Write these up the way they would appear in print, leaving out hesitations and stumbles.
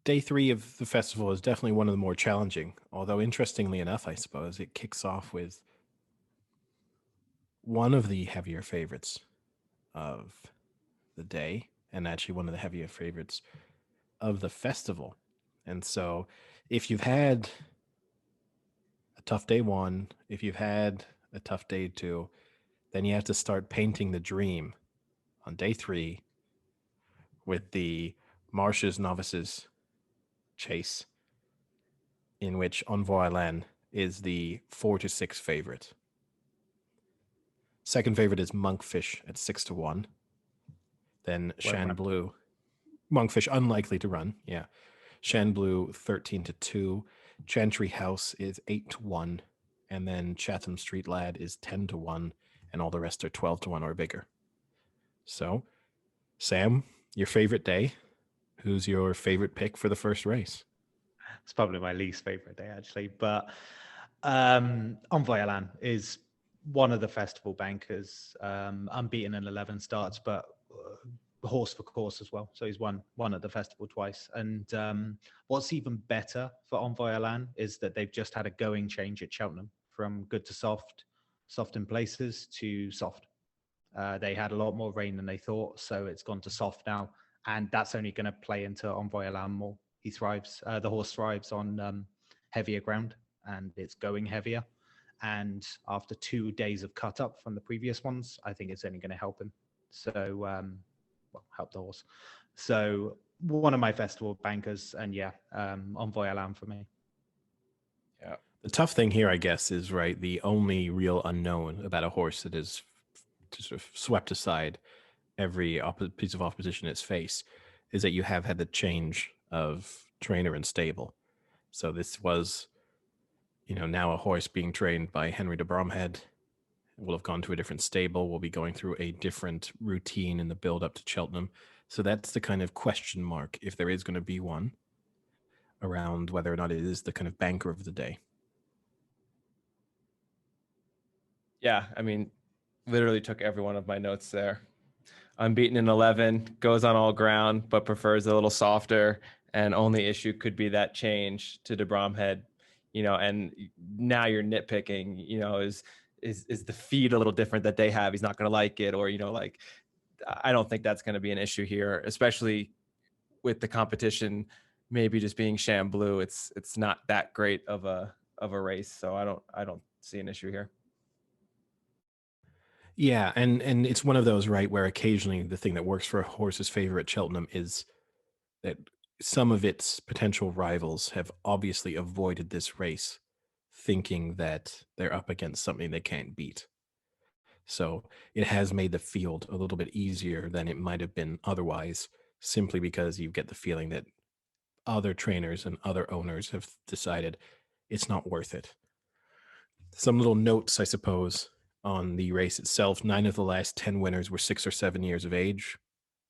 day 3 of the festival is definitely one of the more challenging. Although, interestingly enough, I suppose it kicks off with one of the heavier favorites of the day, and actually one of the heavier favorites of the festival. And so, if you've had a tough day 1, if you've had a tough day 2, then you have to start painting the dream on day 3 with the Marsh Novices Chase, in which Envoi is the 4-6 favorite. Second favorite is Monkfish at 6-1. Then Shan Blue. Monkfish unlikely to run, yeah. Shan Blue 13-2. Chantry House is 8-1. And then Chatham Street Lad is 10-1. And all the rest are 12-1 or bigger. So, Sam, your favorite day. Who's your favorite pick for the first race? It's probably my least favorite day, actually. But Envoi is one of the festival bankers, unbeaten in 11 starts, but horse for course as well. So he's won at the festival twice. And what's even better for Envoi is that they've just had a going change at Cheltenham from good to soft in places to soft. They had a lot more rain than they thought, so it's gone to soft now. And that's only going to play into Envoi more. He thrives. The horse thrives on heavier ground, and it's going heavier. And after 2 days of cut up from the previous ones, I think it's only going to help him. So, help the horse. So one of my festival bankers, and Envoi for me. Yeah. The tough thing here, I guess, is the only real unknown about a horse that is sort of swept aside every piece of opposition it's faced is that you have had the change of trainer and stable. So this was, now a horse being trained by Henry de Bromhead will have gone to a different stable, will be going through a different routine in the build up to Cheltenham. So that's the kind of question mark, if there is going to be one, around whether or not it is the kind of banker of the day. Yeah, I mean, literally took every one of my notes there. Unbeaten in 11, goes on all ground, but prefers a little softer. And only issue could be that change to de Bromhead, and now you're nitpicking, is the feed a little different that they have? He's not going to like it, or, I don't think that's going to be an issue here, especially with the competition maybe just being Sham Blue. It's not that great of a race, so I don't see an issue here. Yeah, and it's one of those, where occasionally the thing that works for a horse's favor at Cheltenham is that some of its potential rivals have obviously avoided this race, thinking that they're up against something they can't beat. So it has made the field a little bit easier than it might have been otherwise, simply because you get the feeling that other trainers and other owners have decided it's not worth it. Some little notes, I suppose, on the race itself. 9 of the last 10 winners were 6 or 7 years of age.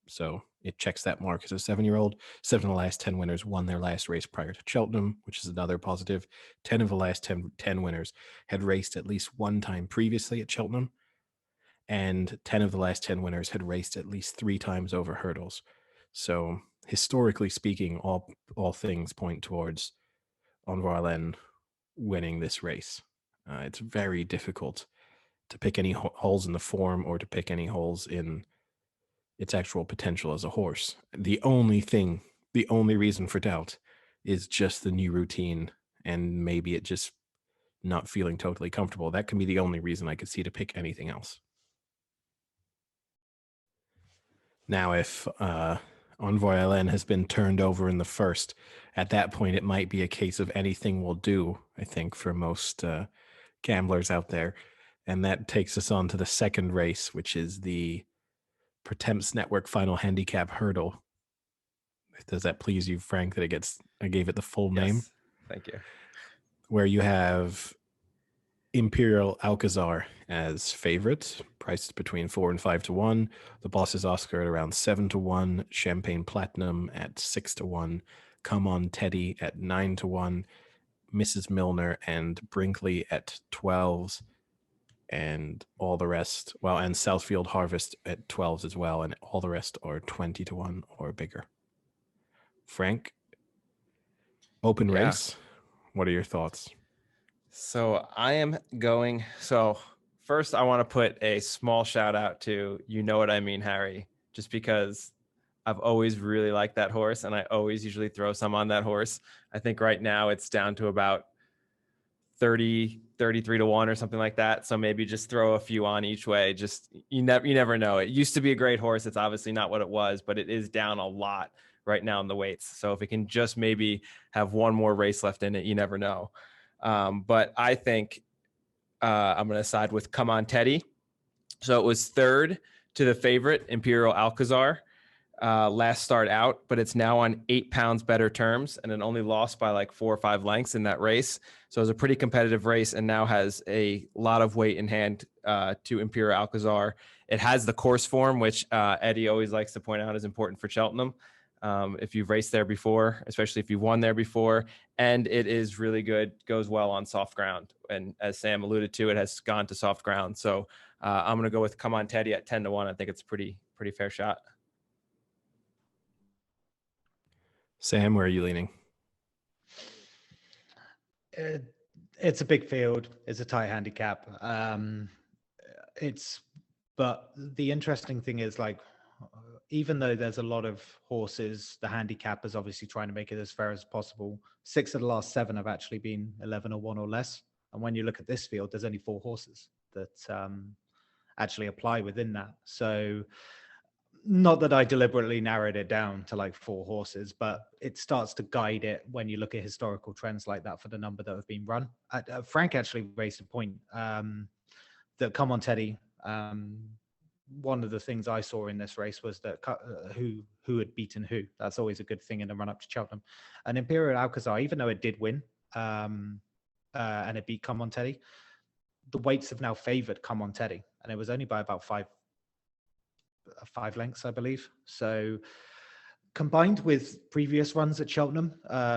So it checks that mark as a 7-year-old. 7 of the last 10 winners won their last race prior to Cheltenham, which is another positive. 10 of the last 10 winners had raced at least one time previously at Cheltenham. And 10 of the last 10 winners had raced at least 3 times over hurdles. So historically speaking, all things point towards Envoi winning this race. It's very difficult to pick any holes in the form or to pick any holes in its actual potential as a horse. The only reason for doubt is just the new routine and maybe it just not feeling totally comfortable. That can be the only reason I could see to pick anything else. Now, if Envoi has been turned over in the first, at that point, it might be a case of anything will do, I think, for most gamblers out there. And that takes us on to the second race, which is the Pretence Network Final Handicap Hurdle. Does that please you, Frank, that I gave it the full name? Thank you. Where you have Imperial Alcazar as favorite, priced between 4 and 5-1. The Boss's Oscar at around 7-1. Champagne Platinum at 6-1. Come On Teddy at 9-1. Mrs. Milner and Brinkley at 12s. And all the rest, and Southfield Harvest at 12s as well, and all the rest are 20-1 or bigger. Frank, Open Yeah. race. What are your thoughts? So I am going. So first, I want to put a small shout out to You Know What I Mean, Harry, just because I've always really liked that horse, and I always usually throw some on that horse. I think right now it's down to about 33 to 1 or something like that. So maybe just throw a few on each way. Just you never know. It used to be a great horse. It's obviously not what it was, but it is down a lot right now in the weights. So if it can just maybe have one more race left in it, you never know. But I think I'm going to side with Come On Teddy. So it was third to the favorite Imperial Alcazar last start out, but it's now on 8 pounds better terms, and it only lost by like 4 or 5 lengths in that race. So it was a pretty competitive race, and now has a lot of weight in hand to Imperial Alcazar. It has the course form, which Eddie always likes to point out is important for Cheltenham. If you've raced there before, especially if you've won there before, and it is really good, goes well on soft ground. And as Sam alluded to, it has gone to soft ground. So I'm going to go with Come On Teddy at 10 to 1. I think it's pretty fair shot. Sam, where are you leaning? It's a big field. It's a tight handicap. But the interesting thing is, like, even though there's a lot of horses, the handicap is obviously trying to make it as fair as possible. 6 of the last 7 have actually been 11 or 1 or less. And when you look at this field, there's only 4 horses that actually apply within that. So not that I deliberately narrowed it down to like 4 horses, but it starts to guide it when you look at historical trends like that for the number that have been run. Frank actually raised a point that Come On Teddy. One of the things I saw in this race was that who had beaten who. That's always a good thing in the run up to Cheltenham. And Imperial Alcazar, even though it did win and it beat Come On Teddy, the weights have now favoured Come On Teddy, and it was only by about 5 lengths, I believe. So combined with previous runs at Cheltenham,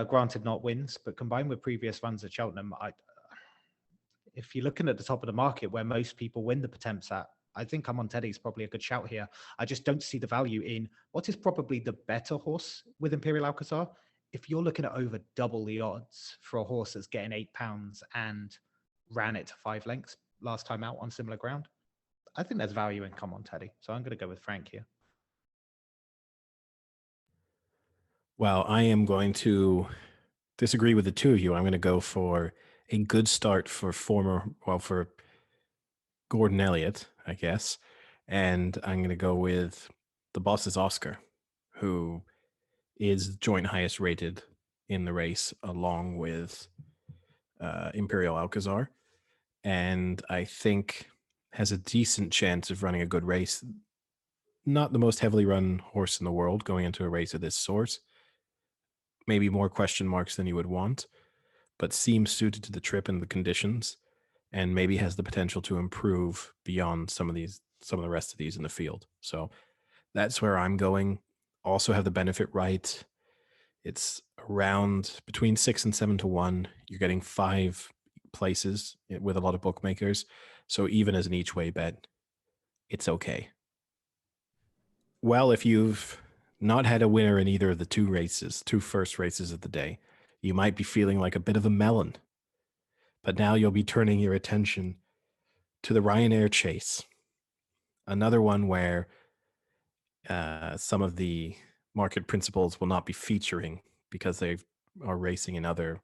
granted not wins, but combined with previous runs at Cheltenham, if you're looking at the top of the market where most people win the Pretence at, I think Come On Teddy is probably a good shout here. I just don't see the value in what is probably the better horse with Imperial Alcazar. If you're looking at over double the odds for a horse that's getting 8 pounds and ran it to 5 lengths last time out on similar ground, I think there's value in Come On Teddy. So I'm going to go with Frank here. Well, I am going to disagree with the two of you. I'm going to go for a good start for for Gordon Elliott, I guess. And I'm going to go with the boss's Oscar, who is joint highest rated in the race along with Imperial Alcazar. And I think has a decent chance of running a good race. Not the most heavily run horse in the world going into a race of this sort. Maybe more question marks than you would want, but seems suited to the trip and the conditions, and maybe has the potential to improve beyond some of the rest of these in the field. So that's where I'm going. Also have the benefit right. It's around between 6 and 7 to 1. You're getting 5 places with a lot of bookmakers. So even as an each way bet, it's okay. Well, if you've not had a winner in either of the two first races of the day, you might be feeling like a bit of a melon. But now you'll be turning your attention to the Ryanair Chase. Another one where some of the market principles will not be featuring because they are racing in other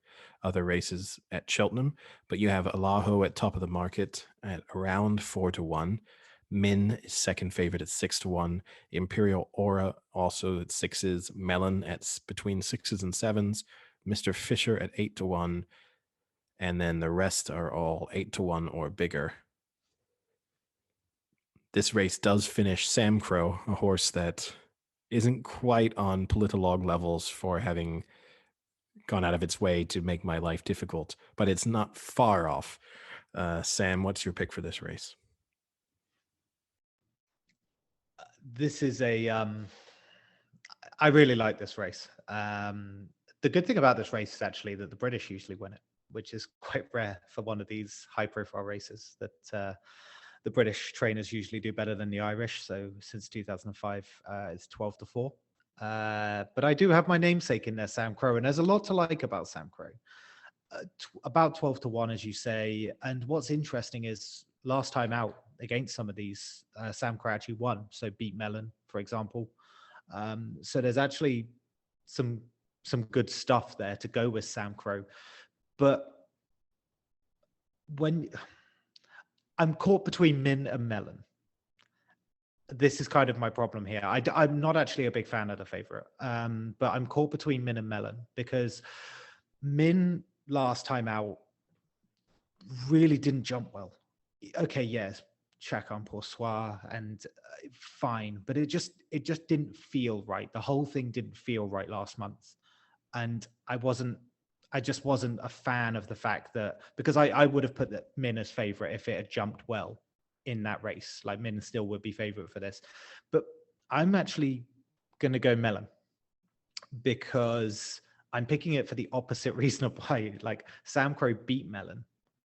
races at Cheltenham. But you have Allaho at top of the market at around 4 to 1. Min is second favorite at 6 to 1. Imperial Aura also at 6s. Melon at between 6s and 7s. Mr. Fisher at 8 to 1. And then the rest are all 8 to 1 or bigger. This race does finish Sam Crow, a horse that isn't quite on politolog levels for having gone out of its way to make my life difficult, but it's not far off. Sam, what's your pick for this race? This is I really like this race. The good thing about this race is actually that the British usually win it, which is quite rare for one of these high-profile races, that the British trainers usually do better than the Irish. So since 2005, it's 12 to 4. But I do have my namesake in there, Sam Crow, and there's a lot to like about Sam Crow. About 12 to 1, as you say. And what's interesting is last time out against some of these, Sam Crow actually won. So beat Mellon, for example. So there's actually some good stuff there to go with Sam Crow. But when I'm caught between Min and Mellon, this is kind of my problem here. I'm not actually a big fan of the favorite, but I'm caught between Min and Mellon because Min last time out really didn't jump well. Okay, yes, Chacun Pour Soi and fine, but it just didn't feel right. The whole thing didn't feel right last month, and I just wasn't a fan of the fact that, because I would have put that Min as favorite if it had jumped well in that race. Like Min still would be favorite for this, but I'm actually going to go Mellon because I'm picking it for the opposite reason of why. Like Sam Crow beat Mellon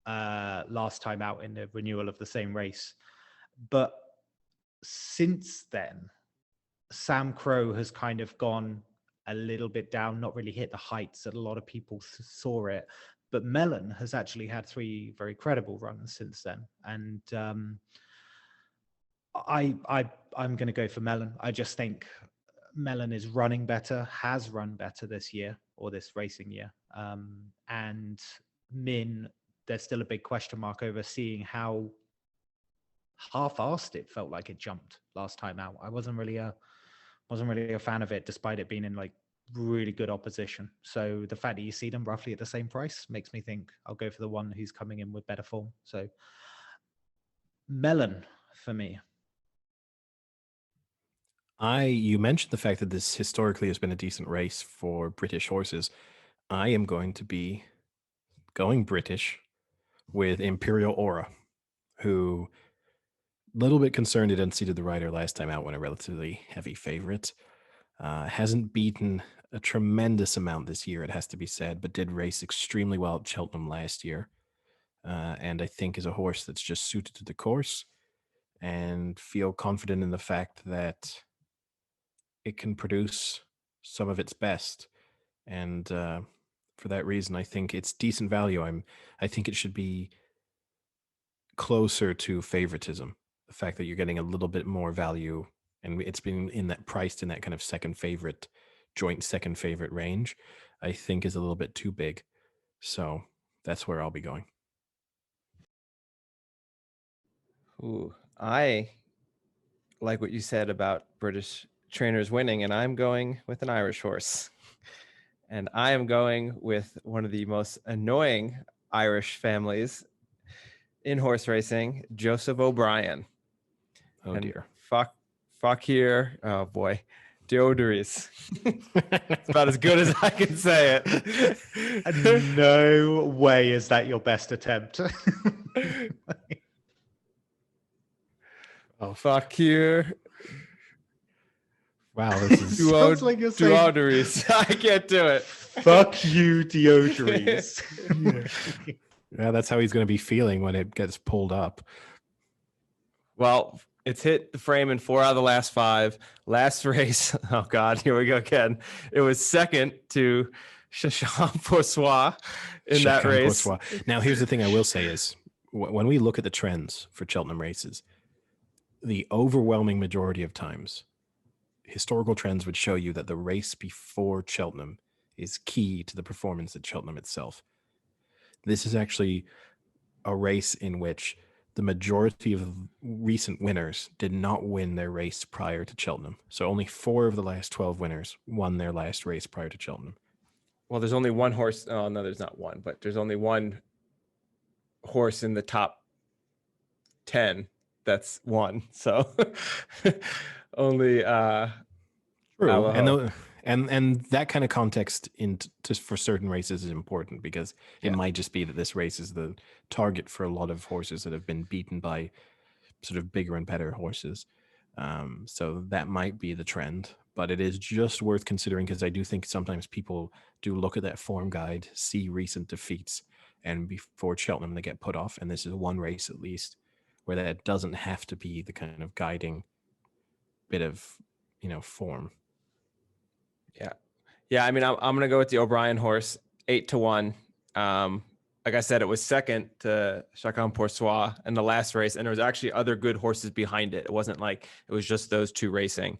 last time out in the renewal of the same race, but since then Sam Crow has kind of gone a little bit down, not really hit the heights that a lot of people saw it. But Mellon has actually had 3 very credible runs since then, and I'm going to go for Mellon. I just think Mellon is running better, has run better this year or this racing year, and Min, there's still a big question mark over seeing how half-assed it felt like it jumped last time out. I wasn't really a fan of it, despite it being in like really good opposition. So the fact that you see them roughly at the same price makes me think I'll go for the one who's coming in with better form. So Mellon for me. You mentioned the fact that this historically has been a decent race for British horses. I am going to be going British with Imperial Aura, who a little bit concerned it unseated the rider last time out when a relatively heavy favorite. Hasn't beaten a tremendous amount this year, it has to be said, but did race extremely well at Cheltenham last year. And I think is a horse that's just suited to the course, and feel confident in the fact that it can produce some of its best. And for that reason, I think it's decent value. I think it should be closer to favoritism. The fact that you're getting a little bit more value, and it's been priced in that kind of joint second favorite range, I think is a little bit too big. So that's where I'll be going. Ooh, I like what you said about British trainers winning, and I'm going with an Irish horse. And I am going with one of the most annoying Irish families in horse racing, Joseph O'Brien. Oh, and dear. Fakir, oh boy, Deodoris. It's about as good as I can say it. No way is that your best attempt. Oh, Fakir. Wow, this is Sounds like you're saying, Deodoris. I can't do it. fuck you, Deodoris. yeah, that's how he's going to be feeling when it gets pulled up. Well, it's hit the frame in 4 out of the last 5. Last race, oh God, here we go again. It was second to Chacun Pour Soi in that race. Now, here's the thing I will say is, when we look at the trends for Cheltenham races, the overwhelming majority of times, historical trends would show you that the race before Cheltenham is key to the performance at Cheltenham itself. This is actually a race in which the majority of recent winners did not win their race prior to Cheltenham. So only 4 of the last 12 winners won their last race prior to Cheltenham. Well, there's only one horse. Oh, no, there's not one, but there's only one horse in the top 10 that's won. So only True. Allaho. And that kind of context for certain races is important, because it might just be that this race is the target for a lot of horses that have been beaten by sort of bigger and better horses. So that might be the trend, but it is just worth considering, because I do think sometimes people do look at that form guide, see recent defeats, and before Cheltenham they get put off. And this is one race at least where that doesn't have to be the kind of guiding bit of, form. Yeah. I mean, I'm going to go with the O'Brien horse, 8-1. Like I said, it was second to Chacun Pour Soi in the last race, and there was actually other good horses behind it. It wasn't like it was just those two racing.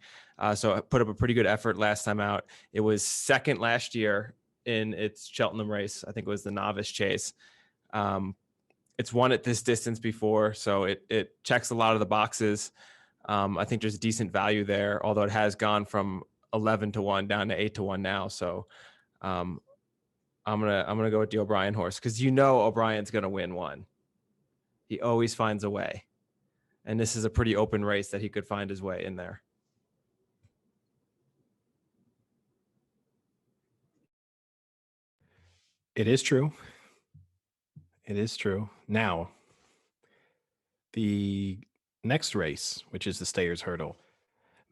So it put up a pretty good effort last time out. It was second last year in its Cheltenham race. I think it was the Novice Chase. It's won at this distance before, so it checks a lot of the boxes. I think there's decent value there, although it has gone from 11-1 down to 8-1 now. So I'm gonna go with the O'Brien horse, because O'Brien's gonna win one. He always finds a way, and this is a pretty open race that he could find his way in there. It is true. It is true. Now, the next race, which is the Stayers Hurdle,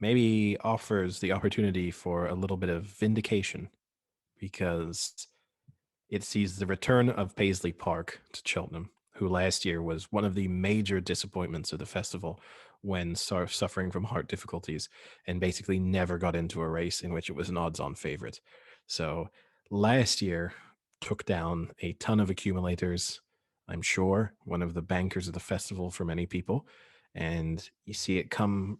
maybe offers the opportunity for a little bit of vindication, because it sees the return of Paisley Park to Cheltenham, who last year was one of the major disappointments of the festival when suffering from heart difficulties and basically never got into a race in which it was an odds-on favorite. So last year took down a ton of accumulators, I'm sure, one of the bankers of the festival for many people. And you see it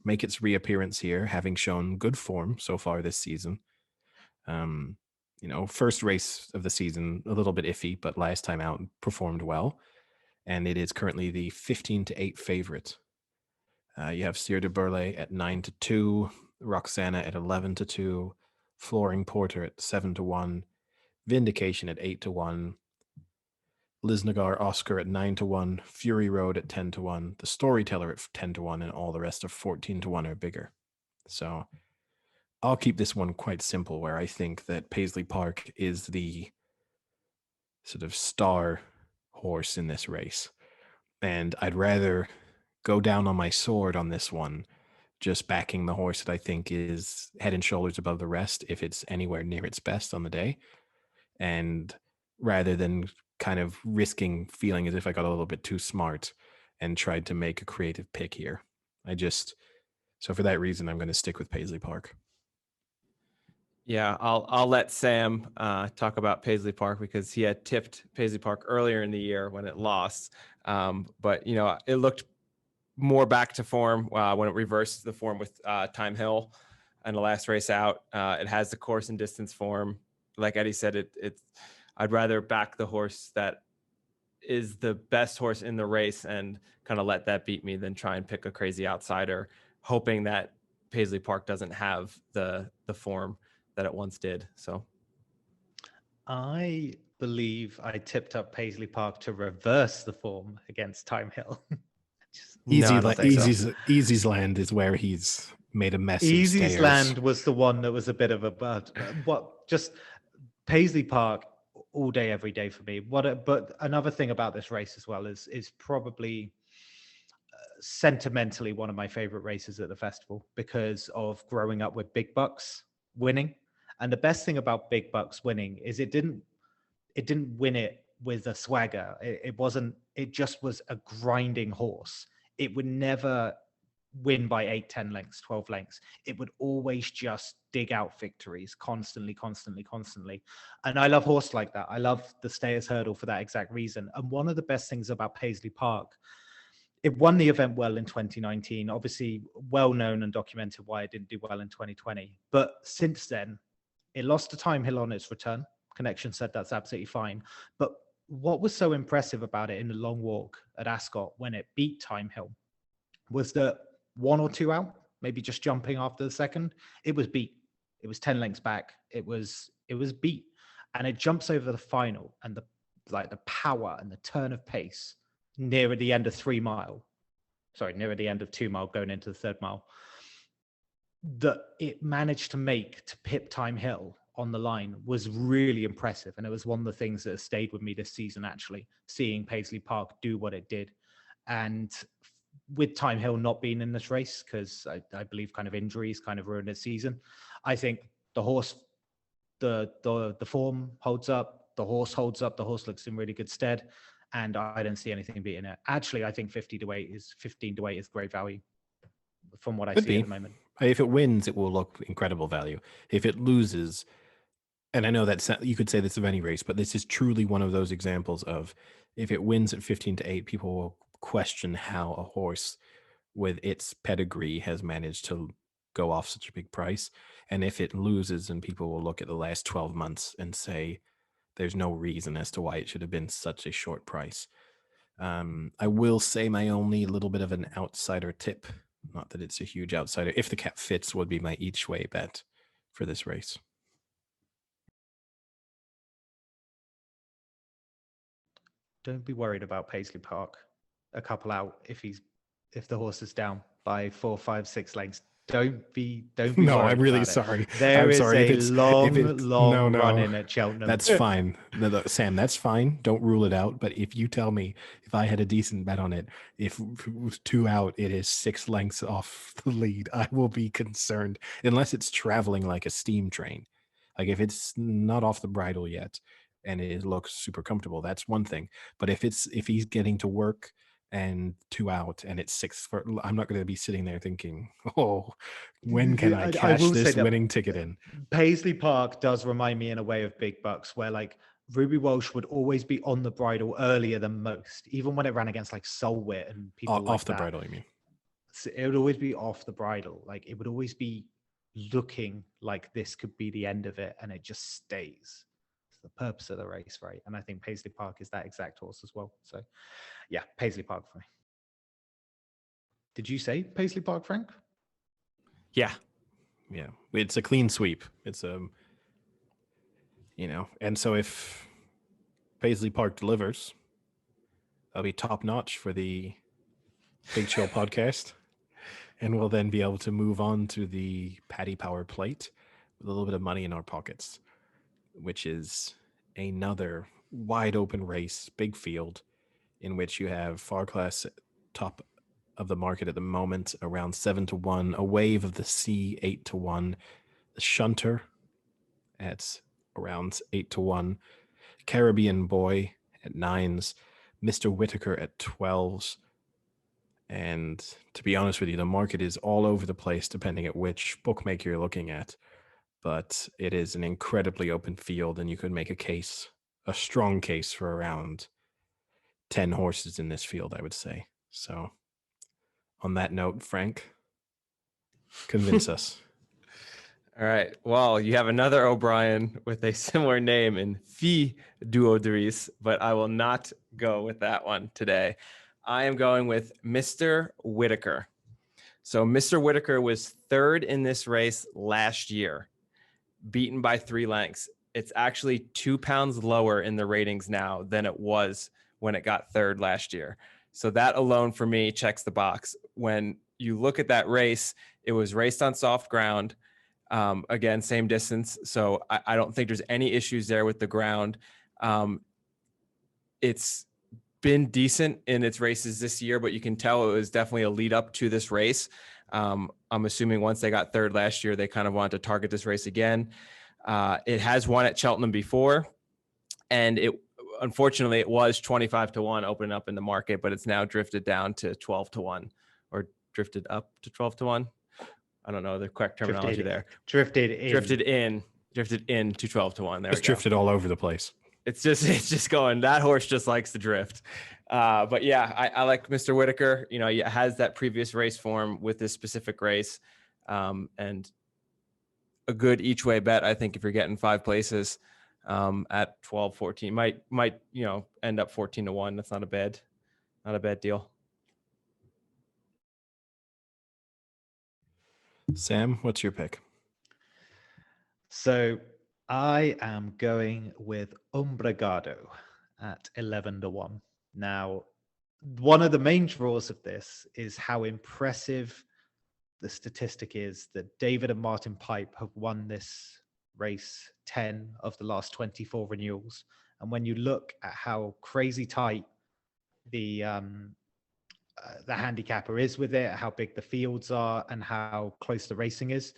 make its reappearance here, having shown good form so far this season. First race of the season, a little bit iffy, but last time out performed well. And it is currently the 15-8 favorite. You have Sieur de Burley at 9-2, Roxana at 11-2, Flooring Porter at 7-1, Vindication at 8-1, Lisnagar Oscar at 9-1, Fury Road at 10-1, the Storyteller at 10-1, and all the rest of 14-1 or bigger. So I'll keep this one quite simple, where I think that Paisley Park is the sort of star horse in this race. And I'd rather go down on my sword on this one, just backing the horse that I think is head and shoulders above the rest if it's anywhere near its best on the day. And rather than kind of risking feeling as if I got a little bit too smart and tried to make a creative pick here. So for that reason, I'm going to stick with Paisley Park. Yeah, I'll let Sam talk about Paisley Park, because he had tipped Paisley Park earlier in the year when it lost. But it looked more back to form when it reversed the form with Time Hill and the last race out. It has the course and distance form. Like Eddie said, I'd rather back the horse that is the best horse in the race and kind of let that beat me than try and pick a crazy outsider, hoping that Paisley Park doesn't have the form that it once did. So I believe I tipped up Paisley Park to reverse the form against Time Hill. Easy's Land is where he's made a mess of Easy's Stayers. Land was the one that was a bit of a just Paisley Park all day, every day for me. But another thing about this race as well is probably sentimentally one of my favorite races at the festival, because of growing up with big bucks winning. And the best thing about big bucks winning is it didn't win it with a swagger. It just was a grinding horse. It would never win by 8, 10 lengths, 12 lengths. It would always just dig out victories constantly. And I love horse like that. I love the Stayers Hurdle for that exact reason. And one of the best things about Paisley Park, it won the event well in 2019, obviously well known and documented why it didn't do well in 2020. But since then, it lost to Time Hill on its return. Connection said that's absolutely fine. But what was so impressive about it in the long walk at Ascot when it beat Time Hill was that 1 or 2 out, maybe just jumping after the second, it was beat. It was 10 lengths back. It was beat. And it jumps over the final, and the power and the turn of pace near the end of 2 mile going into the 3rd mile, that it managed to make to pip Time Hill on the line was really impressive. And it was one of the things that has stayed with me this season, actually, seeing Paisley Park do what it did. And with Time Hill not being in this race, because I believe kind of injuries kind of ruined his season, I think the horse, the form holds up, the horse holds up, the horse looks in really good stead, and I don't see anything beating it. Actually, I think 15 to 8 is great value from what I see at the moment. If it wins, it will look incredible value. If it loses, and I know that you could say this of any race, but this is truly one of those examples of if it wins at 15-8, people will question how a horse with its pedigree has managed to go off such a big price. And if it loses, and people will look at the last 12 months and say there's no reason as to why it should have been such a short price. I will say my only little bit of an outsider tip, not that it's a huge outsider, if the cap fits, would be my each way bet for this race. Don't be worried about Paisley Park. A couple out if the horse is down by 4, 5, 6 lengths. Don't be No, worried I'm really about it. sorry. There I'm is sorry. a long run in at Cheltenham. That's fine. No, Sam, that's fine. Don't rule it out. But if you tell me, if I had a decent bet on it, if it was 2 out, it is 6 lengths off the lead, I will be concerned. Unless it's traveling like a steam train. Like if it's not off the bridle yet and it looks super comfortable, that's one thing. But if he's getting to work and 2 out and it's 6 for, I'm not going to be sitting there thinking, oh, when can I cash this winning ticket in? Paisley Park does remind me in a way of big bucks, where like Ruby Walsh would always be on the bridle earlier than most, even when it ran against like Solwit and people off the bridle, you mean? So it would always be off the bridle. Like it would always be looking like this could be the end of it, and it just stays. It's the purpose of the race, right? And I think Paisley Park is that exact horse as well. So yeah, Paisley Park for me. Did you say Paisley Park, Frank? Yeah. It's a clean sweep. It's and so if Paisley Park delivers, that'll be top notch for the Big Show podcast. And we'll then be able to move on to the Paddy Power Plate with a little bit of money in our pockets, which is another wide open race, big field, in which you have Far Class top of the market at the moment, around 7-1, a Wave of the Sea 8-1, the Shunter at around 8-1, Caribbean Boy at 9s, Mr. Whitaker at 12s. And to be honest with you, the market is all over the place depending at which bookmaker you're looking at. But it is an incredibly open field, and you could make a strong case for around 10 horses in this field, I would say. So on that note, Frank, convince us. All right. Well, you have another O'Brien with a similar name in Fille Duodris, but I will not go with that one today. I am going with Mr. Whitaker. So Mr. Whitaker was third in this race last year, beaten by 3 lengths. It's actually 2 pounds lower in the ratings now than it was when it got third last year. So that alone for me checks the box. When you look at that race, it was raced on soft ground. Again, same distance. So I don't think there's any issues there with the ground. It's been decent in its races this year, but you can tell it was definitely a lead up to this race. I'm assuming once they got third last year, they kind of wanted to target this race again. It has won at Cheltenham before, and unfortunately it was 25-1 open up in the market, but it's now drifted down to 12-1 or drifted up to 12-1. I don't know the correct terminology there. Drifted in to 12-1. There it's drifted all over the place. It's just going, that horse just likes to drift. But yeah, I like Mr. Whitaker. He has that previous race form with this specific race, and a good each way bet. I think if you're getting 5 places at 12, 14, might end up 14-1. That's not a bad deal. Sam, what's your pick? So I am going with Umbrigado at 11-1. Now, one of the main draws of this is how impressive the statistic is that David and Martin Pipe have won this race 10 of the last 24 renewals. And when you look at how crazy tight the handicapper is with it, how big the fields are, and how close the racing is,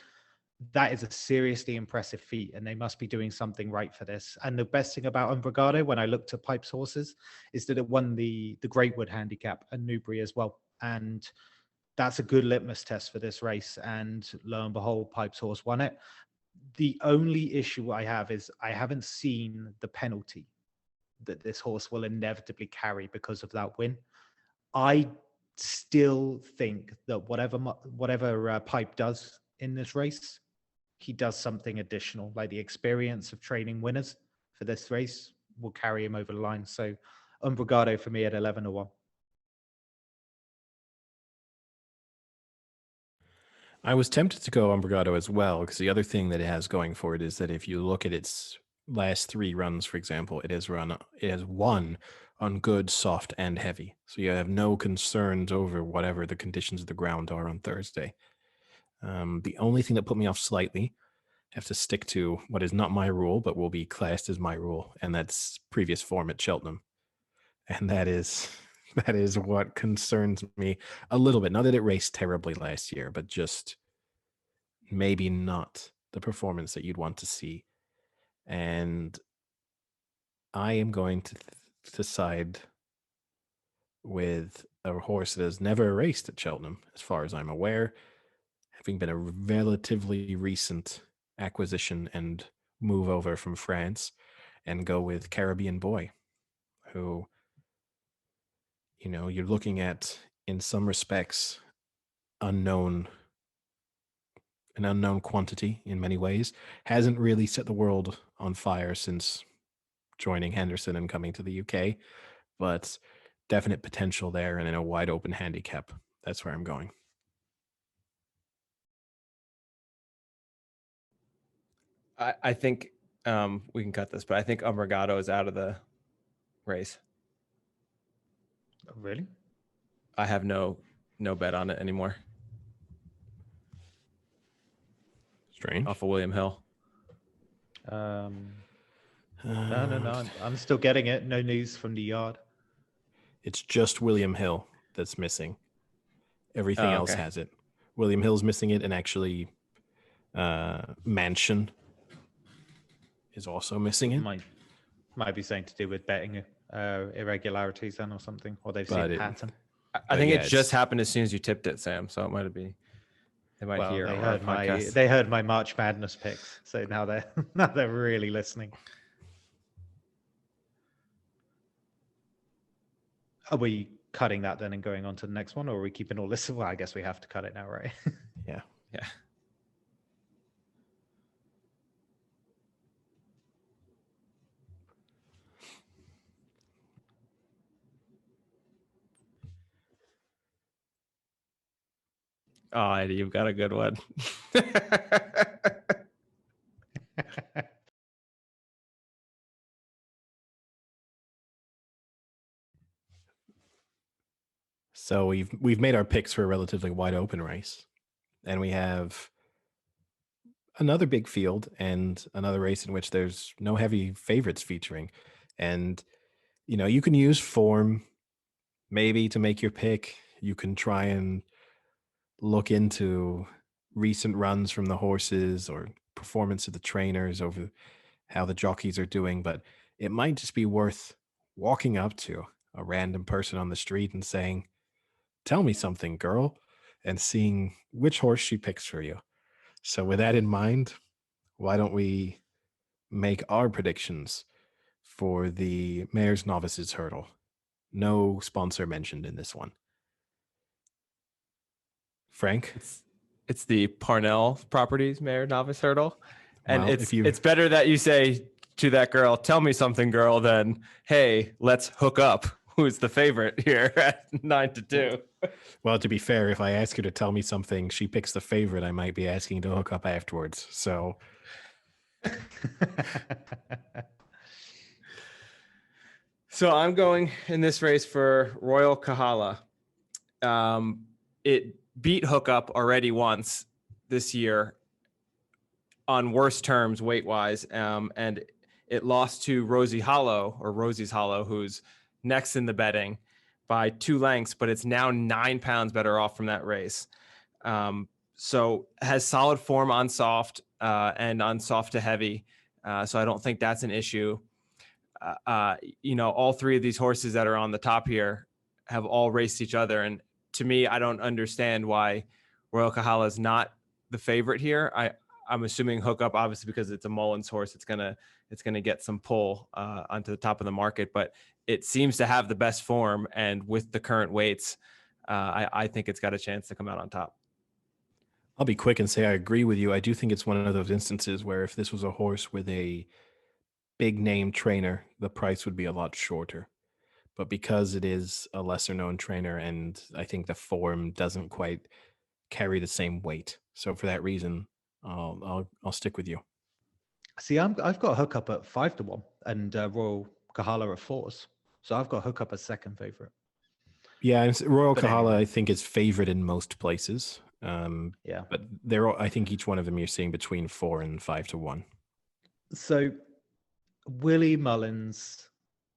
that is a seriously impressive feat, and they must be doing something right for this. And the best thing about Umbrigado, when I looked at Pipe's horses, is that it won the Greatwood Handicap and Newbury as well. And that's a good litmus test for this race. And lo and behold, Pipe's horse won it. The only issue I have is I haven't seen the penalty that this horse will inevitably carry because of that win. I still think that whatever Pipe does in this race, he does something additional, like the experience of training winners for this race will carry him over the line. So Umbrigado for me at 11-1. I was tempted to go Umbrigado as well, because the other thing that it has going for it is that if you look at its last 3 runs, for example, it has won on good, soft, and heavy. So you have no concerns over whatever the conditions of the ground are on Thursday. The only thing that put me off slightly, I have to stick to what is not my rule, but will be classed as my rule, and that's previous form at Cheltenham. And that is what concerns me a little bit. Not that it raced terribly last year, but just maybe not the performance that you'd want to see. And I am going to side with a horse that has never raced at Cheltenham, as far as I'm aware, having been a relatively recent acquisition and move over from France, and go with Caribbean Boy, who, you're looking at, in some respects, an unknown quantity in many ways, hasn't really set the world on fire since joining Henderson and coming to the UK, but definite potential there, and in a wide open handicap. That's where I'm going. I think we can cut this, but I think Umbrigado is out of the race. Really? I have no bet on it anymore. Strange. Off of William Hill. No. I'm still getting it. No news from the yard. It's just William Hill that's missing. Everything else has it. William Hill's missing it, and actually Mansion is also missing it. Might be something to do with betting irregularities then or something, or they've seen a pattern. I think it just happened as soon as you tipped it, Sam. So it might be. They might hear our podcast. They heard my March Madness picks, so now they're really listening. Are we cutting that then and going on to the next one, or are we keeping all this? Well, I guess we have to cut it now, right? Yeah. Oh, Eddie, you've got a good one. So we've made our picks for a relatively wide open race, and we have another big field and another race in which there's no heavy favorites featuring. And you can use form maybe to make your pick. You can try and look into recent runs from the horses or performance of the trainers over how the jockeys are doing, but it might just be worth walking up to a random person on the street and saying, "Tell me something, girl," and seeing which horse she picks for you. So with that in mind, why don't we make our predictions for the Marsh Novices Hurdle? No sponsor mentioned in this one. Frank? It's the Parnell Properties Marsh Novice Hurdle. And Well, it's better that you say to that girl, "Tell me something, girl," than, "Hey, let's hook up." Who's the favorite here at 9-2? Well, to be fair, if I ask her to tell me something, she picks the favorite, I might be asking to hook up afterwards. So So I'm going in this race for Royal Kahala. It beat Hookup already once this year on worse terms weight-wise, and it lost to Rosie's Hollow, who's next in the betting by 2 lengths, but it's now 9 pounds better off from that race. So has solid form on soft and on soft to heavy. So I don't think that's an issue. All 3 of these horses that are on the top here have all raced each other, and to me, I don't understand why Royal Kahala is not the favorite here. I'm assuming Hookup, obviously, because it's a Mullins horse, it's gonna get some pull onto the top of the market, but it seems to have the best form, and with the current weights, I think it's got a chance to come out on top. I'll be quick and say I agree with you. I do think it's one of those instances where if this was a horse with a big name trainer, the price would be a lot shorter. But because it is a lesser known trainer, and I think the form doesn't quite carry the same weight, so for that reason, I'll stick with you. See, I've got Hookup at 5-1 and Royal Kahala at 4s. So I've got Hookup as second favorite. Yeah, and Royal But Kahala, anyway. I think, is favored in most places. Yeah. But I think each one of them you're seeing between 4 and 5-1. So Willie Mullins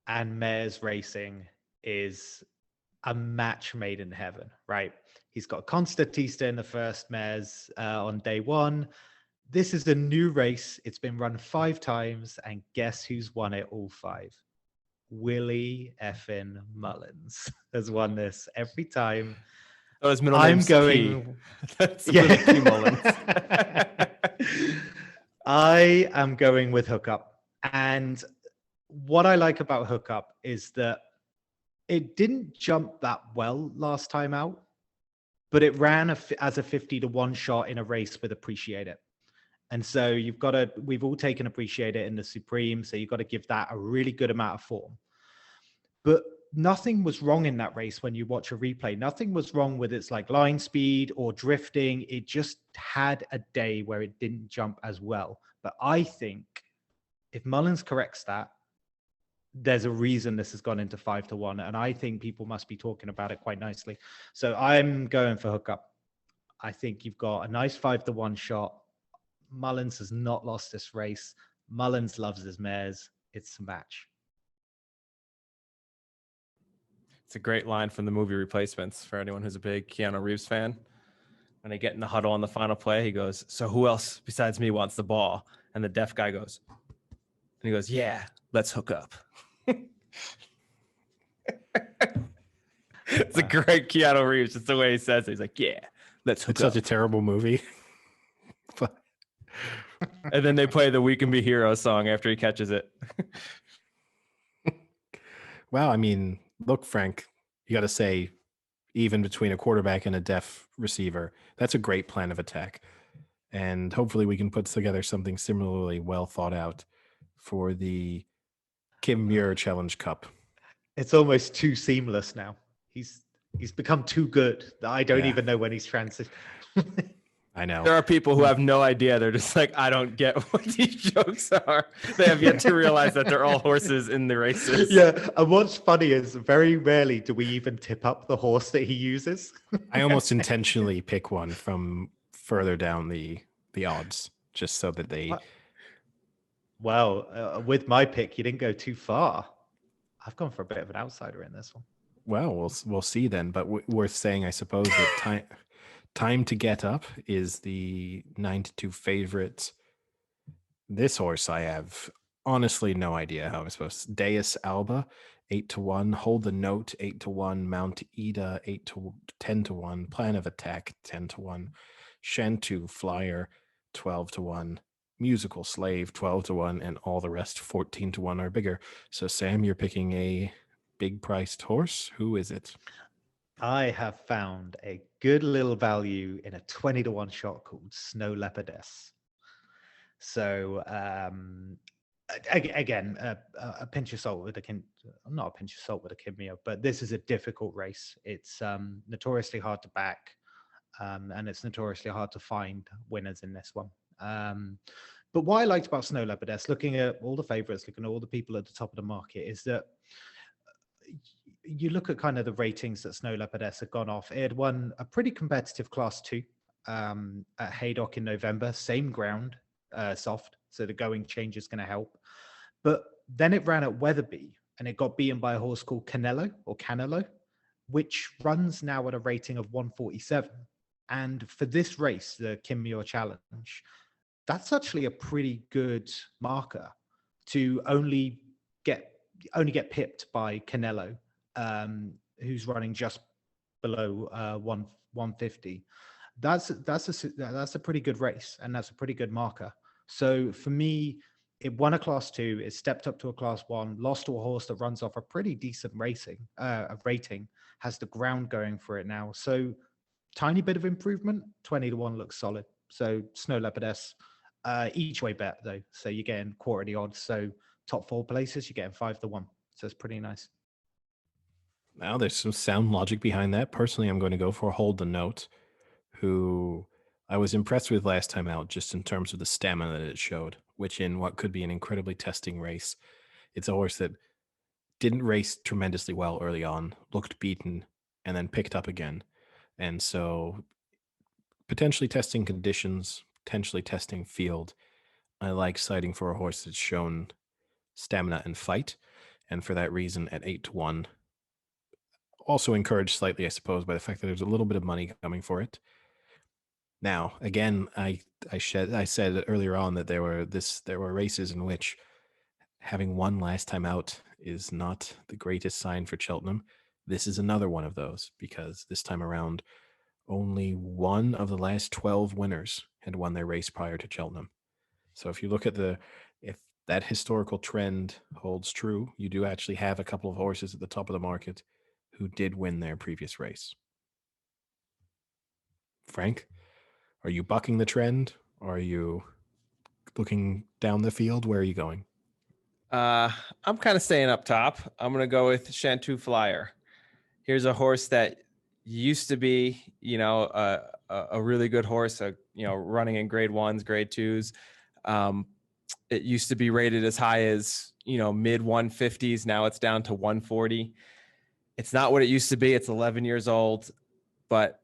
and Mares Racing is a match made in heaven, right? He's got Constatista in the first Mares on day one. This is a new race. It's been run 5 times, and guess who's won it all 5? Willie effin Mullins has won this every time. Oh, his middle name's P. That's Willie P. Mullins. I am going with Hookup. And what I like about Hookup is that it didn't jump that well last time out, but it ran as a 50-1 shot in a race with Appreciate It. And so we've all taken Appreciate It in the Supreme, so you've got to give that a really good amount of form. But nothing was wrong in that race when you watch a replay. Nothing was wrong with its like line speed or drifting. It just had a day where it didn't jump as well. But I think if Mullins corrects that, there's a reason this has gone into 5-1. And I think people must be talking about it quite nicely. So I'm going for Hookup. I think you've got a nice 5-1 shot. Mullins has not lost this race. Mullins loves his mares. It's a match. It's a great line from the movie Replacements for anyone who's a big Keanu Reeves fan. When they get in the huddle on the final play, he goes, "So who else besides me wants the ball?" And the deaf guy goes, and he goes, "Yeah, let's hook up." It's a great Keanu Reeves. Just the way he says it. He's like, "Yeah, let's hook up." It's such a terrible movie. And then they play the "We Can Be Heroes" song after he catches it. Wow, I mean, look, Frank, you got to say, even between a quarterback and a deaf receiver, that's a great plan of attack. And hopefully we can put together something similarly well thought out for the Kim Muir Challenge Cup. It's almost too seamless now. He's become too good that I don't even know when he's transitioned. I know. There are people who have no idea. They're just like, I don't get what these jokes are. They have yet to realize that they're all horses in the races. Yeah. And what's funny is very rarely do we even tip up the horse that he uses. I almost intentionally pick one from further down the odds just so that they... Well, with my pick, you didn't go too far. I've gone for a bit of an outsider in this one. Well, we'll see then. But worth saying, I suppose, that Time to Get Up is the 9-2 favorite. This horse, I have honestly no idea how I'm supposed to. Deus Alba, 8-1. Hold the Note, 8-1. Mount Ida, 10-1. Plan of Attack, 10-1. Shantu Flyer, 12-1. Musical Slave, 12-1. And all the rest, 14-1 or bigger. So, Sam, you're picking a big priced horse. Who is it? I have found a good little value in a 20-1 shot called Snow Leopardess. So again, a pinch of salt with not a pinch of salt with a Kimio, but this is a difficult race. It's notoriously hard to back, and it's notoriously hard to find winners in this one. But what I liked about Snow Leopardess, looking at all the favorites, looking at all the people at the top of the market, is that you look at kind of the ratings that Snow Leopardess had gone off. It had won a pretty competitive Class 2 at Haydock in November, same ground, soft, so the going change is going to help. But then it ran at Weatherby and it got beaten by a horse called Canelo, which runs now at a rating of 147. And for this race, the Kim Muir Challenge, that's actually a pretty good marker to only get pipped by Canelo, who's running just below 150. That's a pretty good race, and that's a pretty good marker. So for me, it won a class 2, it stepped up to a class 1, lost to a horse that runs off a pretty decent rating, has the ground going for it now. So tiny bit of improvement, 20-1 looks solid. So Snow Leopardess, each way bet though. So you're getting quarter the odds. So top 4 places, you're getting 5-1. So it's pretty nice. Now there's some sound logic behind that. Personally, I'm going to go for Hold the Note, who I was impressed with last time out, just in terms of the stamina that it showed, which in what could be an incredibly testing race, it's a horse that didn't race tremendously well early on, looked beaten, and then picked up again. And so potentially testing conditions, potentially testing field. I like citing for a horse that's shown stamina and fight. And for that reason, at 8-1, also encouraged slightly, I suppose, by the fact that there's a little bit of money coming for it. Now, again, I said earlier on that there were races in which having won last time out is not the greatest sign for Cheltenham. This is another one of those, because this time around, only one of the last 12 winners had won their race prior to Cheltenham. So if you look at if that historical trend holds true, you do actually have a couple of horses at the top of the market who did win their previous race. Frank, are you bucking the trend? Or are you looking down the field? Where are you going? I'm kind of staying up top. I'm going to go with Chanteau Flyer. Here's a horse that used to be, a really good horse, running in grade 1s, grade 2s. It used to be rated as high as, mid 150s. Now it's down to 140. It's not what it used to be. It's 11 years old, but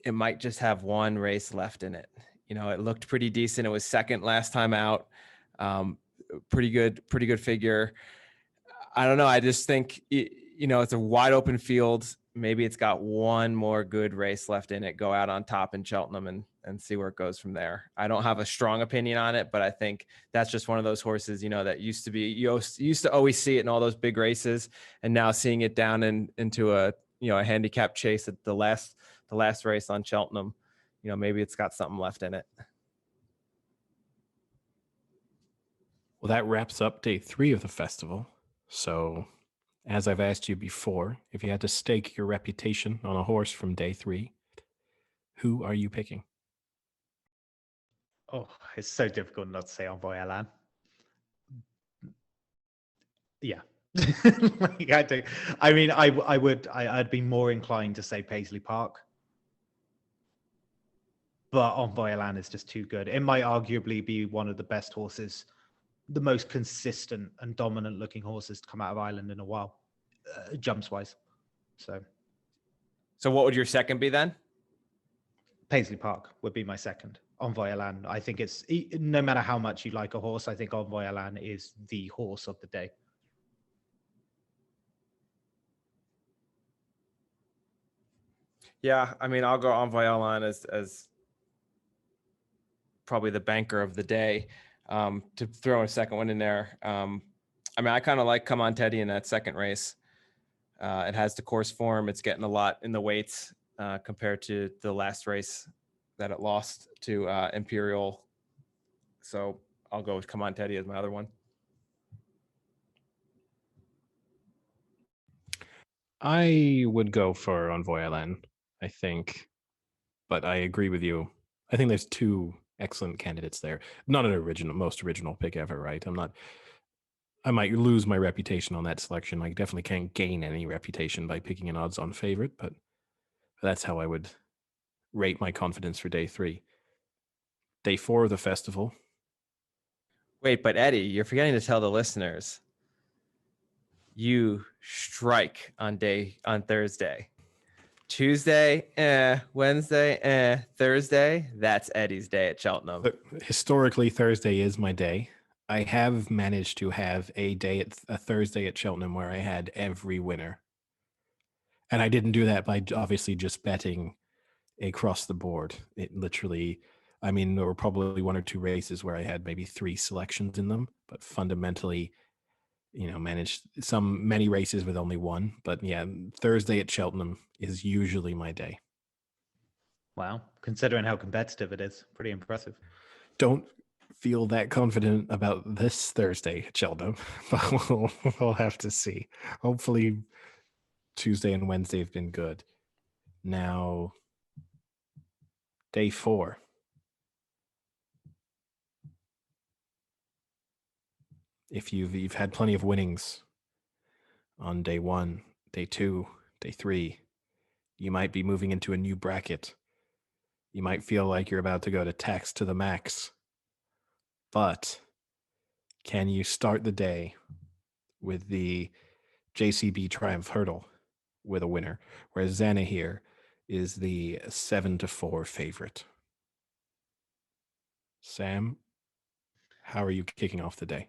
it might just have one race left in it. It looked pretty decent. It was second last time out. Pretty good figure. I don't know. I just think, it's a wide open field. Maybe it's got one more good race left in it. Go out on top in Cheltenham and see where it goes from there. I don't have a strong opinion on it, but I think that's just one of those horses, that used to be, you used to always see it in all those big races, and now seeing it down into a handicap chase at the last race on Cheltenham, maybe it's got something left in it. Well, that wraps up day 3 of the festival. So, as I've asked you before, if you had to stake your reputation on a horse from day 3, who are you picking? Oh, it's so difficult not to say Envoi Elan. Yeah. I'd be more inclined to say Paisley Park. But Envoi Elan is just too good. It might arguably be one of the best horses, the most consistent and dominant looking horses to come out of Ireland in a while, jumps wise. So what would your second be then? Paisley Park would be my second. Envoi Elan, I think it's, no matter how much you like a horse, I think Envoi Elan is the horse of the day. Yeah, I'll go Envoi Elan as probably the banker of the day. To throw a second one in there. I kind of like Come On Teddy in that second race. It has the course form. It's getting a lot in the weights compared to the last race that it lost to Imperial. So I'll go with Come On Teddy as my other one. I would go for Envoi Elan, I think. But I agree with you. I think there's 2 excellent candidates there. Not an most original pick ever, right? I might lose my reputation on that selection. I definitely can't gain any reputation by picking an odds-on favorite, but that's how I would rate my confidence for day 3. Day 4 of the festival. Wait, but Eddie, you're forgetting to tell the listeners. You strike on Thursday. Tuesday, Wednesday, Thursday, that's Eddie's day at Cheltenham. But historically, Thursday is my day. I have managed to have a Thursday at Cheltenham where I had every winner. And I didn't do that by obviously just betting across the board. It literally, there were probably 1 or 2 races where I had maybe 3 selections in them, but fundamentally managed many races with only one. But yeah, Thursday at Cheltenham is usually my day. Wow. Considering how competitive it is, pretty impressive. Don't feel that confident about this Thursday at Cheltenham, but we'll have to see. Hopefully Tuesday and Wednesday have been good. Now, day 4. If you've had plenty of winnings on day 1, day 2, day 3, you might be moving into a new bracket. You might feel like you're about to go to tax to the max. But can you start the day with the JCB Triumph Hurdle with a winner, whereas Zanahiyr is the 7-4 favorite? Sam, how are you kicking off the day?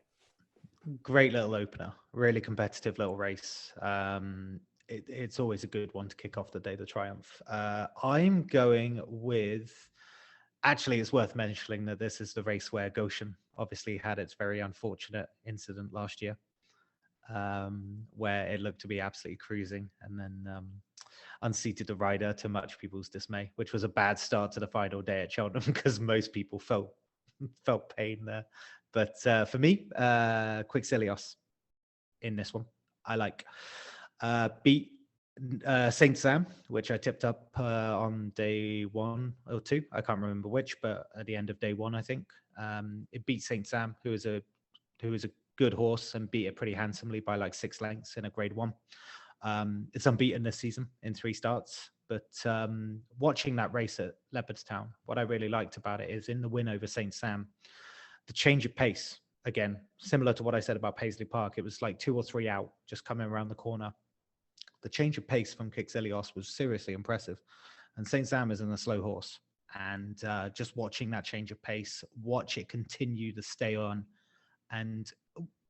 Great little opener, really competitive little race. It's always a good one to kick off the day, the Triumph. I'm going with, actually, it's worth mentioning that this is the race where Goshen obviously had its very unfortunate incident last year, where it looked to be absolutely cruising and then unseated the rider to much people's dismay, which was a bad start to the final day at Cheltenham because most people felt pain there. But for me, Quixilios in this one, I like. Beat Saint Sam, which I tipped up on day 1 or 2. I can't remember which, but at the end of day 1, I think it beat Saint Sam, who is a good horse, and beat it pretty handsomely by like 6 lengths in a Grade 1. It's unbeaten this season in 3 starts. But watching that race at Leopardstown, what I really liked about it is in the win over Saint Sam, the change of pace, again, similar to what I said about Paisley Park, it was like 2 or 3 out, just coming around the corner. The change of pace from Quixilios was seriously impressive. And St. Sam isn't a slow horse. And just watching that change of pace, watch it continue to stay on. And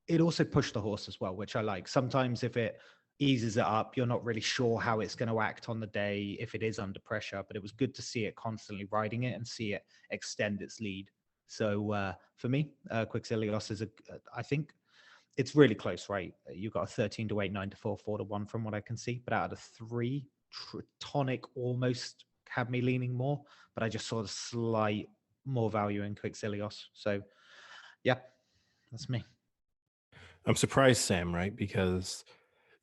it also pushed the horse as well, which I like. Sometimes if it eases it up, you're not really sure how it's going to act on the day if it is under pressure. But it was good to see it constantly riding it and see it extend its lead. So for me, Quixilios is I think it's really close, right? You've got a 13-8, 9-4, 4-1 from what I can see. But out of the 3, Tonic almost had me leaning more, but I just saw the slight more value in Quixilios. So yeah, that's me. I'm surprised, Sam, right? Because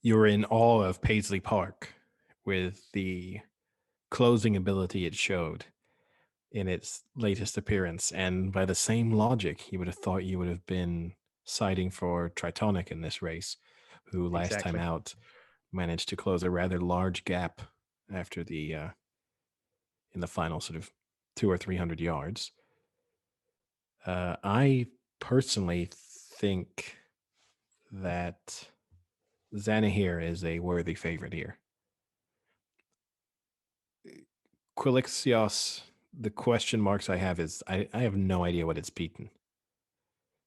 you were in awe of Paisley Park with the closing ability it showed in its latest appearance. And by the same logic, you would have thought you would have been siding for Tritonic in this race, who last time out managed to close a rather large gap after the in the final sort of 200 or 300 yards. I personally think that Zanahiyr is a worthy favorite here. Quilixios, the question marks I have is I have no idea what it's beaten.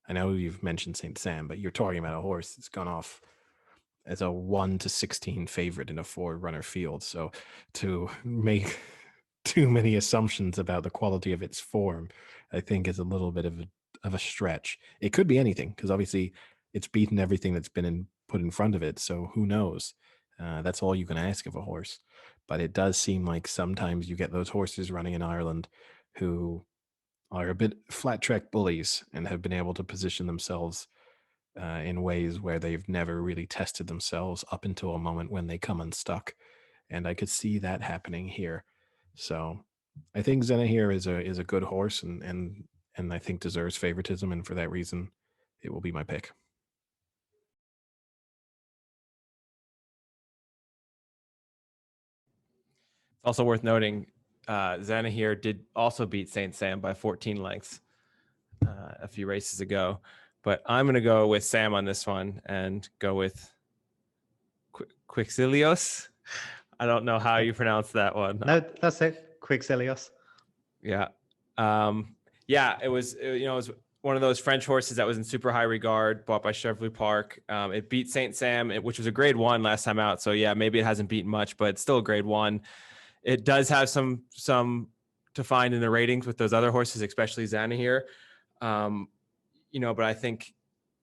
I know you've mentioned St. Sam, but you're talking about a horse that's gone off as a 1-16 favorite in a 4-runner field. So to make too many assumptions about the quality of its form, I think is a little bit of a stretch. It could be anything, because obviously it's beaten everything that's been put in front of it. So who knows? That's all you can ask of a horse. But it does seem like sometimes you get those horses running in Ireland who are a bit flat track bullies and have been able to position themselves in ways where they've never really tested themselves up until a moment when they come unstuck. And I could see that happening here. So I think Zanahiyr is a good horse and I think deserves favoritism. And for that reason, it will be my pick. It's also worth noting, Zanahiyr did also beat St. Sam by 14 lengths a few races ago. But I'm going to go with Sam on this one and go with Quixilios. I don't know how you pronounce that one. No, that's it. Quixilios. Yeah. Yeah, it was one of those French horses that was in super high regard, bought by Cheveley Park. It beat St. Sam, which was a Grade 1 last time out. So yeah, maybe it hasn't beaten much, but it's still a Grade 1. It does have some to find in the ratings with those other horses, especially Zanahiyr. But I think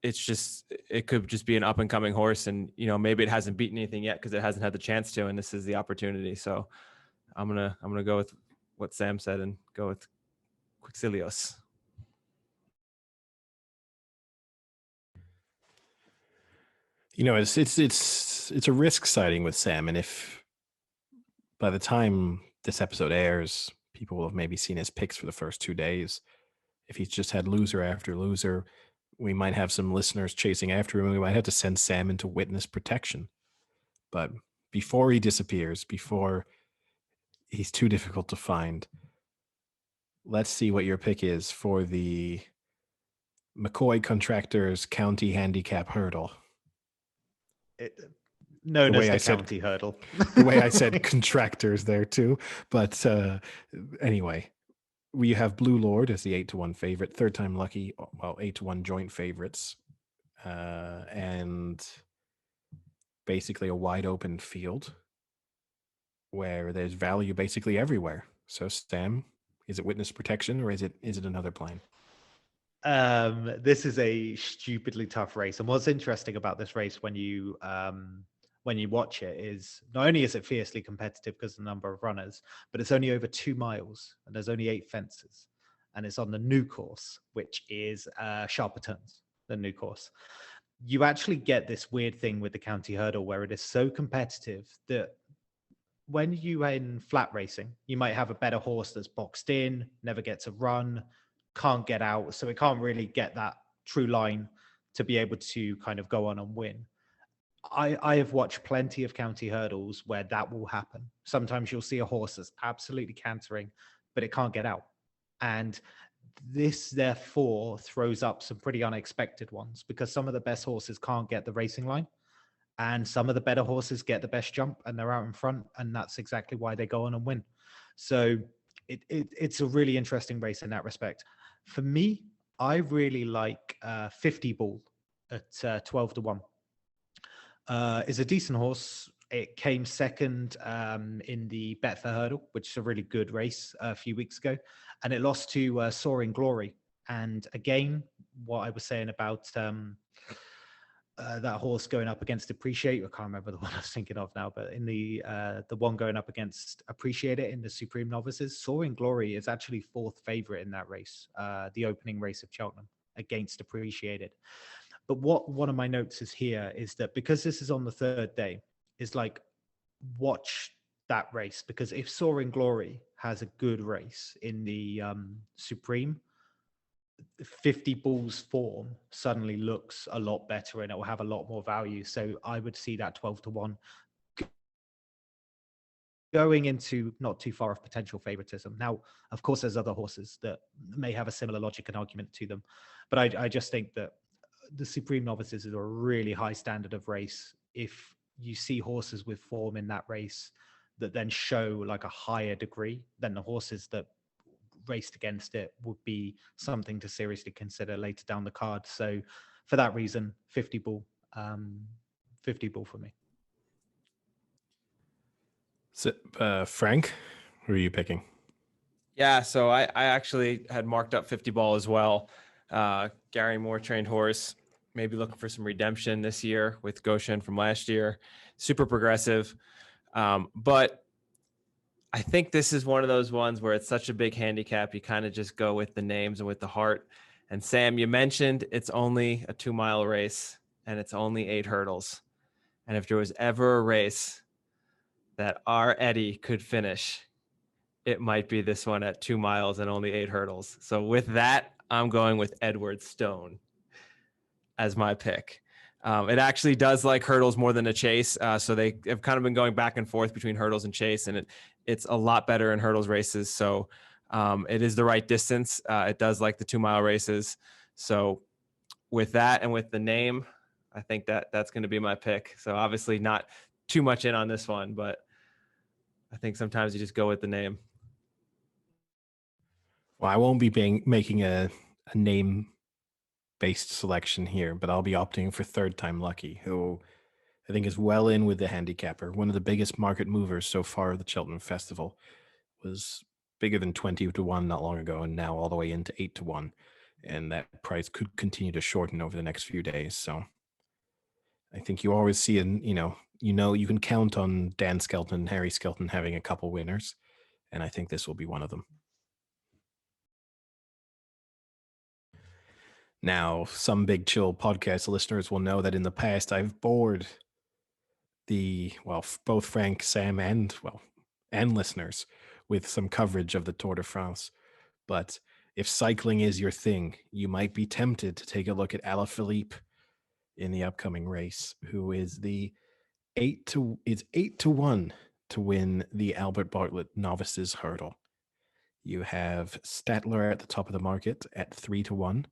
it could just be an up and coming horse, and maybe it hasn't beaten anything yet because it hasn't had the chance to, and this is the opportunity. So I'm gonna go with what Sam said and go with Quixilios. It's a risk siding with Sam, and if by the time this episode airs, people will have maybe seen his picks for the first 2 days. If he's just had loser after loser, we might have some listeners chasing after him, and we might have to send Sam into witness protection. But before he disappears, before he's too difficult to find, let's see what your pick is for the McCoy Contractors County Handicap Hurdle. Known as the county hurdle. The way I said contractors there too. But anyway, we have Blue Lord as the 8-1 favorite, third time lucky, 8-1 joint favorites, and basically a wide open field where there's value basically everywhere. So Sam, is it witness protection or is it another plane? This is a stupidly tough race, and what's interesting about this race when you watch it is not only is it fiercely competitive because of the number of runners, but it's only over 2 miles and there's only 8 fences, and it's on the new course, which is sharper turns, the new course. You actually get this weird thing with the county hurdle where it is so competitive that when you are in flat racing, you might have a better horse that's boxed in, never gets a run, can't get out, so it can't really get that true line to be able to kind of go on and win. I have watched plenty of county hurdles where that will happen. Sometimes you'll see a horse that's absolutely cantering, but it can't get out. And this therefore throws up some pretty unexpected ones, because some of the best horses can't get the racing line, and some of the better horses get the best jump and they're out in front, and that's exactly why they go on and win. So it's a really interesting race in that respect. For me, I really like 50 Ball at 12-1. Is a decent horse. It came second in the Betfair Hurdle, which is a really good race a few weeks ago, and it lost to Soaring Glory. And again, what I was saying about that horse going up against Appreciate, I can't remember the one I was thinking of now, but in the one going up against Appreciate It in the Supreme Novices, Soaring Glory is actually 4th favorite in that race, the opening race of Cheltenham against Appreciate It. But what one of my notes is here is that because this is on the 3rd day, is like, watch that race, because if Soaring Glory has a good race in the Supreme, 50 Ball's form suddenly looks a lot better and it will have a lot more value. So I would see that 12-1 going into not too far of potential favoritism. Now, of course, there's other horses that may have a similar logic and argument to them, but I just think that the Supreme Novices is a really high standard of race. If you see horses with form in that race that then show like a higher degree than the horses that raced against it, would be something to seriously consider later down the card. So for that reason, 50 Ball for me. So, Frank, who are you picking? Yeah, so I actually had marked up 50 Ball as well. Gary Moore trained horse, maybe looking for some redemption this year with Goshen from last year. Super progressive. But I think this is one of those ones where it's such a big handicap, you kind of just go with the names and with the heart. And Sam, you mentioned it's only a 2-mile race and it's only 8 hurdles. And if there was ever a race that our Eddie could finish, it might be this one at 2 miles and only 8 hurdles. So with that, I'm going with Edward Stone as my pick. It actually does like hurdles more than a chase. So they have kind of been going back and forth between hurdles and chase, and it's a lot better in hurdles races. So it is the right distance. It does like the 2-mile races. So with that and with the name, I think that's going to be my pick. So obviously not too much in on this one, but I think sometimes you just go with the name. Well, I won't be making a name-based selection here, but I'll be opting for Third Time Lucky, who I think is well in with the handicapper. One of the biggest market movers so far of the Cheltenham Festival. Was bigger than 20-1 not long ago, and now all the way into 8-1. and that price could continue to shorten over the next few days. So I think you always see, you can count on Dan Skelton, Harry Skelton having a couple winners, and I think this will be one of them. Now, some Big Chill podcast listeners will know that in the past I've bored both Frank, Sam, and listeners with some coverage of the Tour de France. But if cycling is your thing, you might be tempted to take a look at Alaphilippe in the upcoming race, who is 8-1 to win the Albert Bartlett Novices Hurdle. You have Statler at the top of the market at 3-1.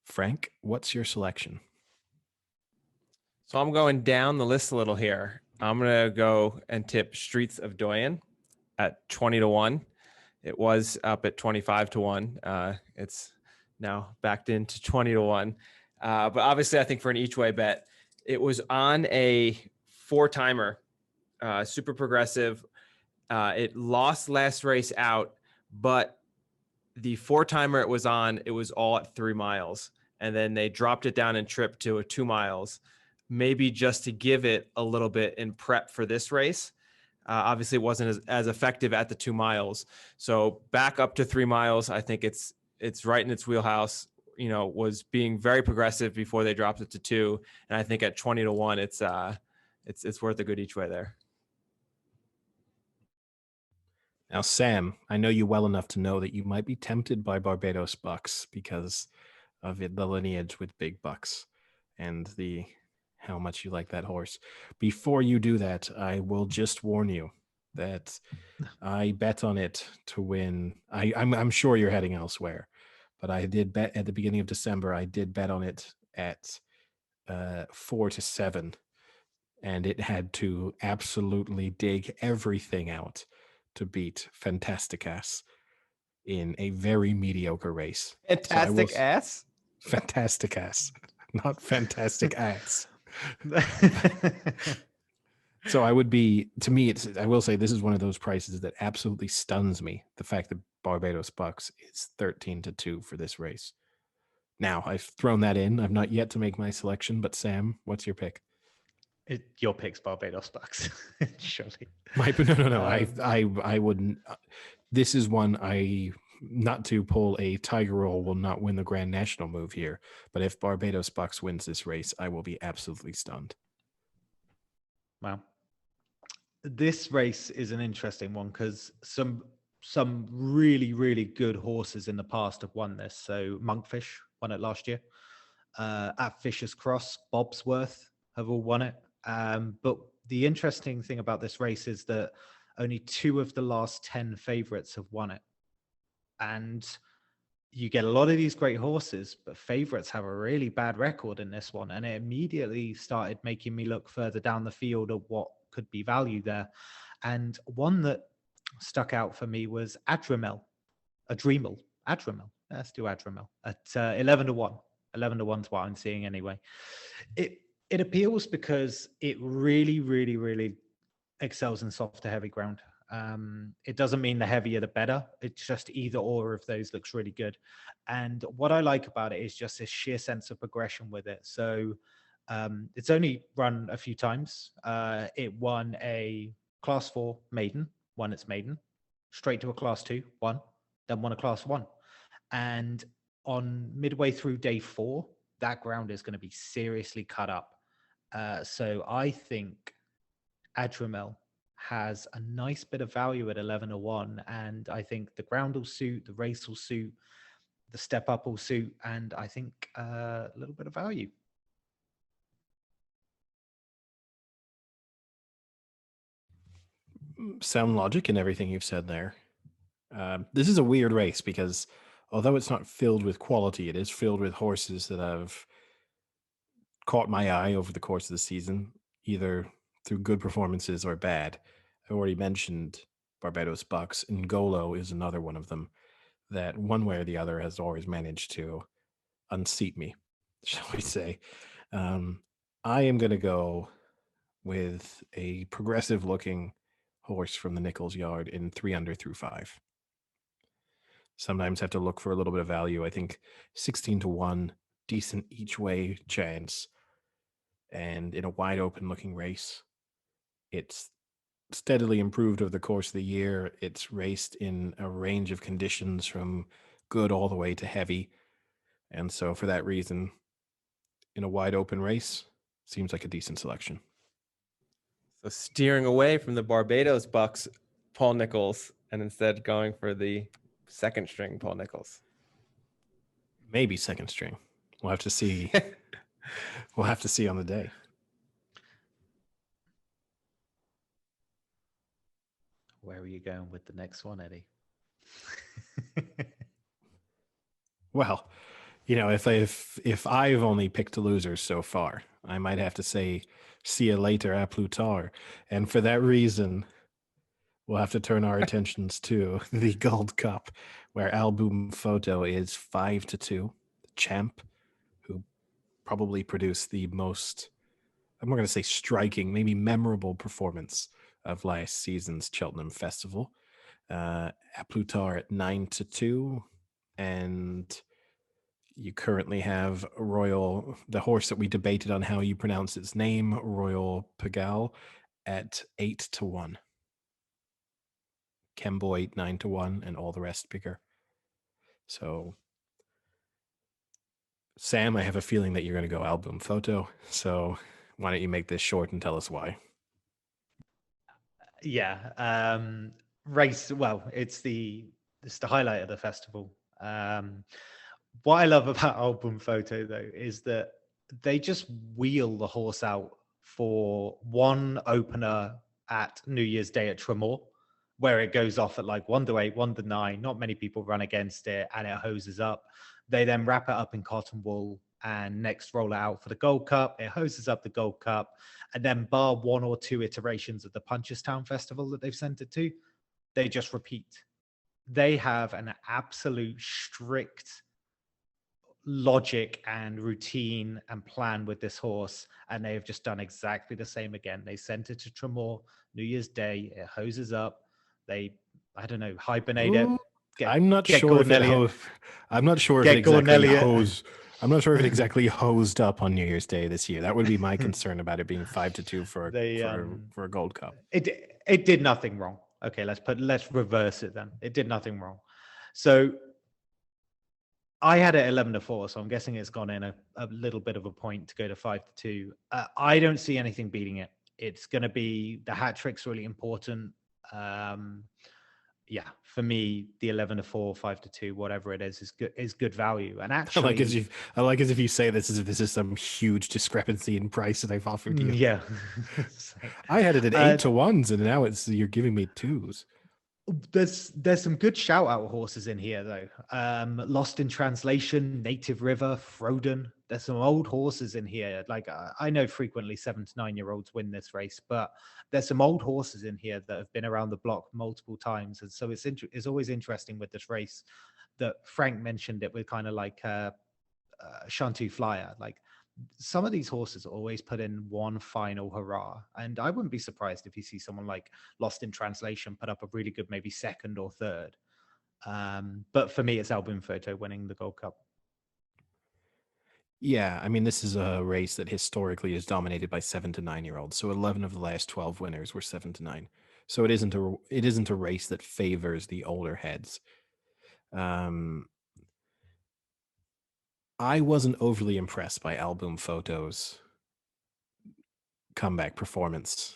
Frank, what's your selection? So I'm going down the list a little here. I'm going to go and tip Streets of Doyen at 20-1. It was up at 25-1. It's now backed into 20-1. But obviously, I think for an each way bet, it was on a 4-timer, super progressive. It lost last race out, but the 4-timer it was on, it was all at 3 miles. And then they dropped it down and tripped to a 2 miles, maybe just to give it a little bit in prep for this race. Obviously, it wasn't as effective at the 2 miles. So back up to 3 miles, I think it's right in its wheelhouse. Was being very progressive before they dropped it to 2, and I think at 20-1, it's worth a good each way there. Now, Sam, I know you well enough to know that you might be tempted by Barbados Bucks because of the lineage with Big Bucks and how much you like that horse. Before you do that, I will just warn you that I bet on it to win. I'm sure you're heading elsewhere, but I did bet at the beginning of December. I did bet on it at 4-7, and it had to absolutely dig everything out to beat Fantastic-Ass in a very mediocre race. Fantastic-Ass? Fantastic-Ass, not fantastic ass. So I will say this is one of those prices that absolutely stuns me. The fact that Barbados Bucks is 13-2 for this race. Now I've thrown that in. I've not yet to make my selection, but Sam, what's your pick? Your pick's Barbados Bucks, surely. No. I wouldn't. This is one not to pull a Tiger Roll, will not win the Grand National move here. But if Barbados Bucks wins this race, I will be absolutely stunned. Wow. This race is an interesting one because some really, really good horses in the past have won this. So Monkfish won it last year. At Fisher's Cross, Bobsworth have all won it. But the interesting thing about this race is that only 2 of the last 10 favorites have won it. And you get a lot of these great horses, but favorites have a really bad record in this one. And it immediately started making me look further down the field of what could be value there. And one that stuck out for me was Adrimel. Let's do Adrimel at 11-1. 11-1 is what I'm seeing anyway. It appeals because it really, really, really excels in soft to heavy ground. It doesn't mean the heavier the better. It's just either or of those looks really good. And what I like about it is just this sheer sense of progression with it. So it's only run a few times. It won a Class 4 maiden, won its maiden, straight to a Class 2, won, then won a Class 1. And on midway through day 4, that ground is going to be seriously cut up. So I think Adrimel has a nice bit of value at 11-1, and I think the ground will suit, the race will suit, the step up will suit, and I think a little bit of value. Sound logic in everything you've said there. This is a weird race because although it's not filled with quality, it is filled with horses that have caught my eye over the course of the season, either through good performances or bad. I already mentioned Barbados Bucks, and Ngolo is another one of them that one way or the other has always managed to unseat me, shall we say. I am going to go with a progressive looking horse from the Nichols Yard in 3 under through 5. sometimes have to look for a little bit of value. I think 16-1, decent each way chance. And in a wide open looking race, it's steadily improved over the course of the year. It's raced in a range of conditions from good all the way to heavy. And so for that reason, in a wide open race, seems like a decent selection. So steering away from the Barbados Bucks, Paul Nichols, and instead going for the second string Paul Nichols. Maybe second string. We'll have to see. We'll have to see on the day. Where are you going with the next one, Eddie? Well, you know, if I've only picked losers so far, I might have to say, see you later, à plus tard. And for that reason, we'll have to turn our attentions to the Gold Cup, where Boum Photo is 5-2, the champ, who probably produced the most, I'm not going to say striking, maybe memorable performance of last season's Cheltenham Festival. À plus tard at 9-2, and you currently have Royal, the horse that we debated on how you pronounce its name, Royal Pagal, at 8-1. Envoi 9-1, and all the rest bigger. So, Sam, I have a feeling that you're going to go Boum Photo. So, why don't you make this short and tell us why? Yeah, race. Well, it's the highlight of the festival. What I love about Boum Photo though is that they just wheel the horse out for one opener at New Year's Day at Tremor, where it goes off at like 1-8, 1-9. Not many people run against it, and it hoses up. They then wrap it up in cotton wool and next roll it out for the Gold Cup. It hoses up the Gold Cup, and then bar one or two iterations of the Punchestown Festival that they've sent it to, they just repeat. They have an absolute strict logic and routine and plan with this horse, and they have just done exactly the same again. They sent it to Tremor New Year's Day. It hoses up. They, I don't know, hibernate it. I'm not sure if it exactly hosed up on New Year's Day this year. That would be my concern about it being 5-2 for a Gold Cup. It did nothing wrong. Okay, let's reverse it then. It did nothing wrong. So I had it 11-4, so I'm guessing it's gone in a little bit of a point to go to 5-2. I don't see anything beating it. It's going to be, the hat trick's really important. Yeah, for me, the 11-4, 5-2, whatever it is good value. And actually, I like as if you say this as if this is some huge discrepancy in price that I've offered you. Yeah, I had it at 8-1s, and now you're giving me 2s. There's some good shout out horses in here though. Lost in Translation, Native River, Froden. There's some old horses in here. Like I know frequently 7 to 9 year olds win this race, but there's some old horses in here that have been around the block multiple times, and so it's always interesting with this race that Frank mentioned it with kind of like Shantu Flyer. Like some of these horses always put in one final hurrah, and I wouldn't be surprised if you see someone like Lost in Translation put up a really good maybe second or third. But for me, it's Boum Photo winning the Gold Cup. Yeah, I mean, this is a race that historically is dominated by 7 to 9 year olds. So 11 of the last 12 winners were 7 to 9. So it isn't a race that favors the older heads. I wasn't overly impressed by Boum Photo's comeback performance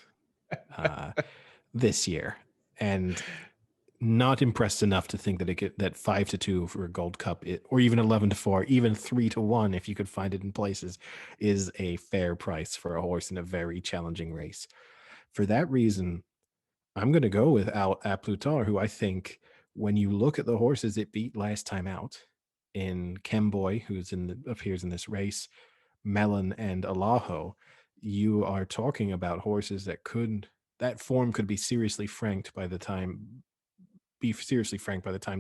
this year, and not impressed enough to think that that 5-2 for a Gold Cup, or even 11-4, even 3-1, if you could find it in places, is a fair price for a horse in a very challenging race. For that reason, I'm going to go with À plus tard, who I think, when you look at the horses it beat last time out, in Envoi, who's appears in this race, Melon, and Allaho, you are talking about horses that form could be seriously franked by the time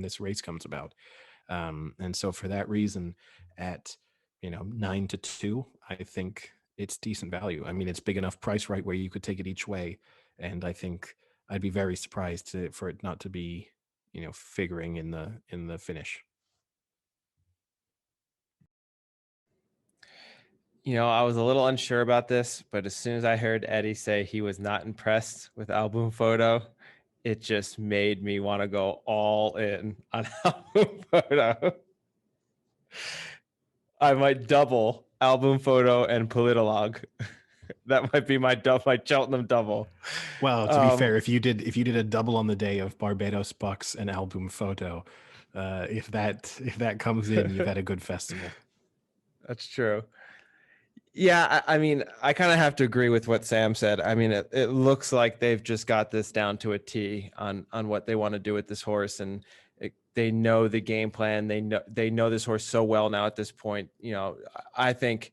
this race comes about. And so for that reason, at 9-2, I think it's decent value. I mean, it's big enough price right where you could take it each way, and I think I'd be very surprised for it not to be figuring in the finish. I was a little unsure about this, but as soon as I heard Eddie say he was not impressed with Album Photo, it just made me want to go all in on Album Photo. I might double Album Photo and Politolog. That might be my Cheltenham double. Well, to be fair, if you did a double on the day of Barbados Bucks and Album Photo, if that comes in, you've had a good festival. That's true. Yeah, I mean, I kind of have to agree with what Sam said. I mean, it looks like they've just got this down to a T on what they want to do with this horse, and they know the game plan. They know this horse so well now at this point. I think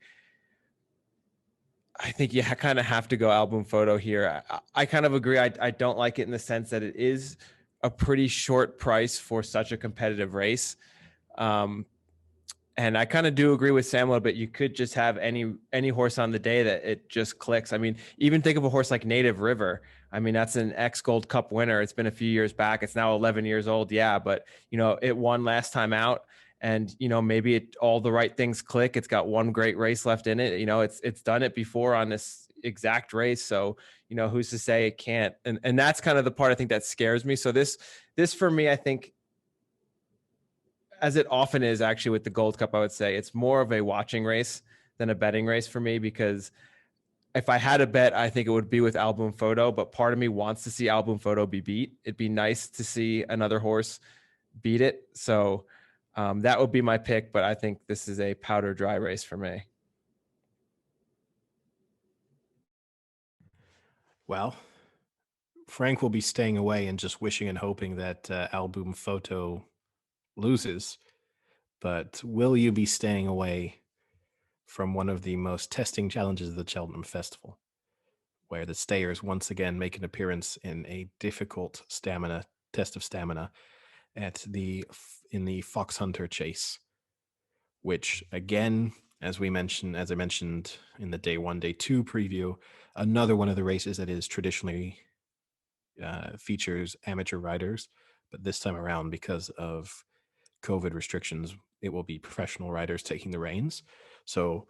you kind of have to go Album Photo here. I kind of agree. I don't like it in the sense that it is a pretty short price for such a competitive race. And I kind of do agree with Sam a little bit. You could just have any horse on the day that it just clicks. I mean, even think of a horse like Native River. I mean, that's an ex-Gold Cup winner. It's been a few years back. It's now 11 years old. Yeah, but, it won last time out. And, maybe all the right things click. It's got one great race left in it. It's done it before on this exact race. So, who's to say it can't? And that's kind of the part I think that scares me. So this for me, I think, as it often is actually with the Gold Cup, I would say it's more of a watching race than a betting race for me, because if I had a bet, I think it would be with Album Photo, but part of me wants to see Album Photo be beat. It'd be nice to see another horse beat it. So that would be my pick, but I think this is a powder dry race for me. Well, Frank will be staying away and just wishing and hoping that Album Photo loses. But will you be staying away from one of the most testing challenges of the Cheltenham Festival, where the Stayers once again make an appearance in a difficult test of stamina in the Fox Hunter Chase, which again, as I mentioned in the day 1, day 2 preview, another one of the races that is traditionally features amateur riders, but this time around, because of COVID restrictions, it will be professional riders taking the reins. So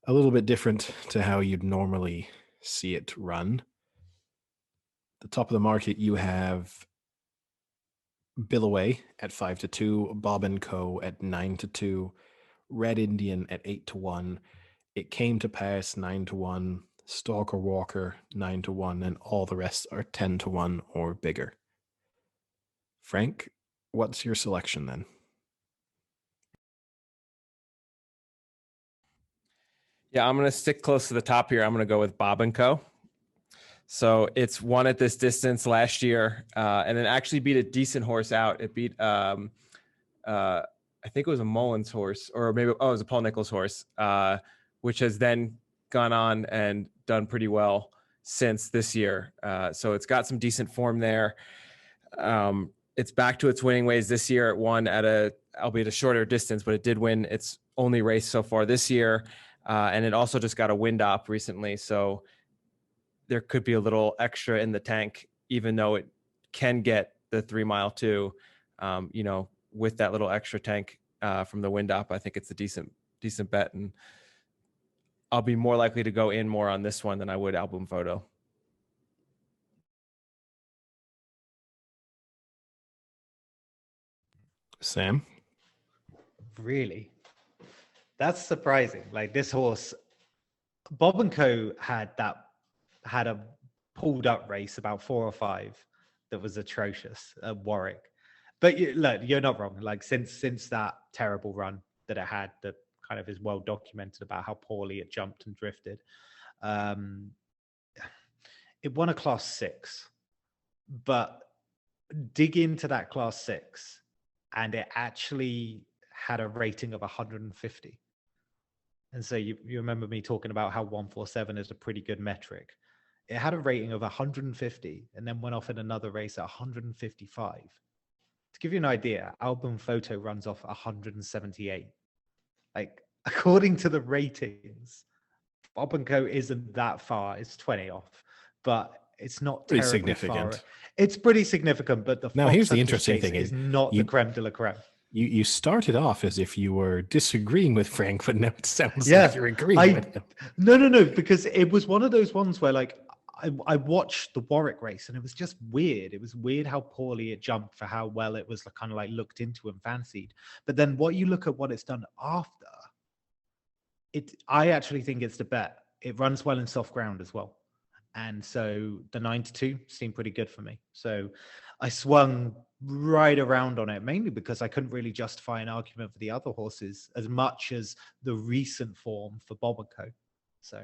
a little bit different to how you'd normally see it run. The top of the market, you have Billaway at 5-2, Bob & Co. at 9-2, Red Indian at 8-1, It Came to Pass 9-1, Stalker Walker 9-1, and all the rest are 10-1 or bigger. Frank, what's your selection then? Yeah, I'm going to stick close to the top here. I'm going to go with Bob & Co. So it's won at this distance last year, and it actually beat a decent horse out. It beat, I think it was a Mullins horse, or maybe, it was a Paul Nichols horse, which has then gone on and done pretty well since this year. So it's got some decent form there. It's back to its winning ways this year. It won at albeit a shorter distance, but it did win its only race so far this year. And it also just got a wind op recently. So there could be a little extra in the tank, even though it can get the 3 mile too. With that little extra tank from the wind op, I think it's a decent bet. And I'll be more likely to go in more on this one than I would Album Photo. Sam? Really? That's surprising. Like, this horse, Bob & Co. had a pulled up race about 4 or 5 that was atrocious at Warwick. But look, you're not wrong. Like, since that terrible run that it had, that kind of is well documented about how poorly it jumped and drifted, it won a Class 6. But dig into that Class 6, and it actually had a rating of 150. And so you remember me talking about how 147 is a pretty good metric. It had a rating of 150 and then went off in another race at 155. To give you an idea, Album Photo runs off 178. Like, according to the ratings, Bob & Co. isn't that far. It's 20 off. But It's not Pretty terribly far. significant. It's pretty significant, but the Now, Fox here's the Hunters interesting Chase thing is not the creme de la creme. You started off as if you were disagreeing with Frank, but now it sounds Yeah, like you're agreeing with him. No, because it was one of those ones where like I watched the Warwick race and it was just weird. It was weird how poorly it jumped for how well it was kind of like looked into and fancied. But then what you look at what it's done after, I actually think it's the bet. It runs well in soft ground as well. And so the 9-2 seemed pretty good for me. So I swung right around on it, mainly because I couldn't really justify an argument for the other horses as much as the recent form for Bob & Co. So.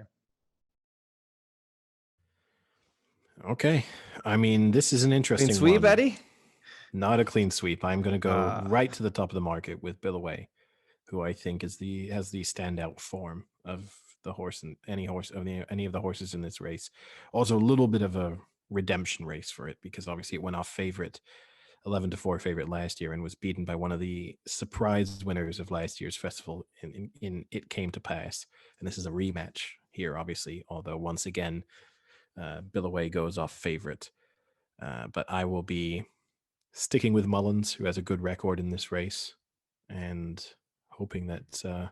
Okay. I mean, this is an interesting Clean sweep, one. Eddie? Not a clean sweep. I'm going to go right to the top of the market with Billaway, who I think has the standout form of the horse and any of the horses in this race. Also, a little bit of a redemption race for it because obviously it went off favorite, 11-4 favorite last year, and was beaten by one of the surprise winners of last year's festival. In It Came to Pass, and this is a rematch here, obviously. Although once again, Billaway goes off favorite, but I will be sticking with Mullins, who has a good record in this race, and hoping that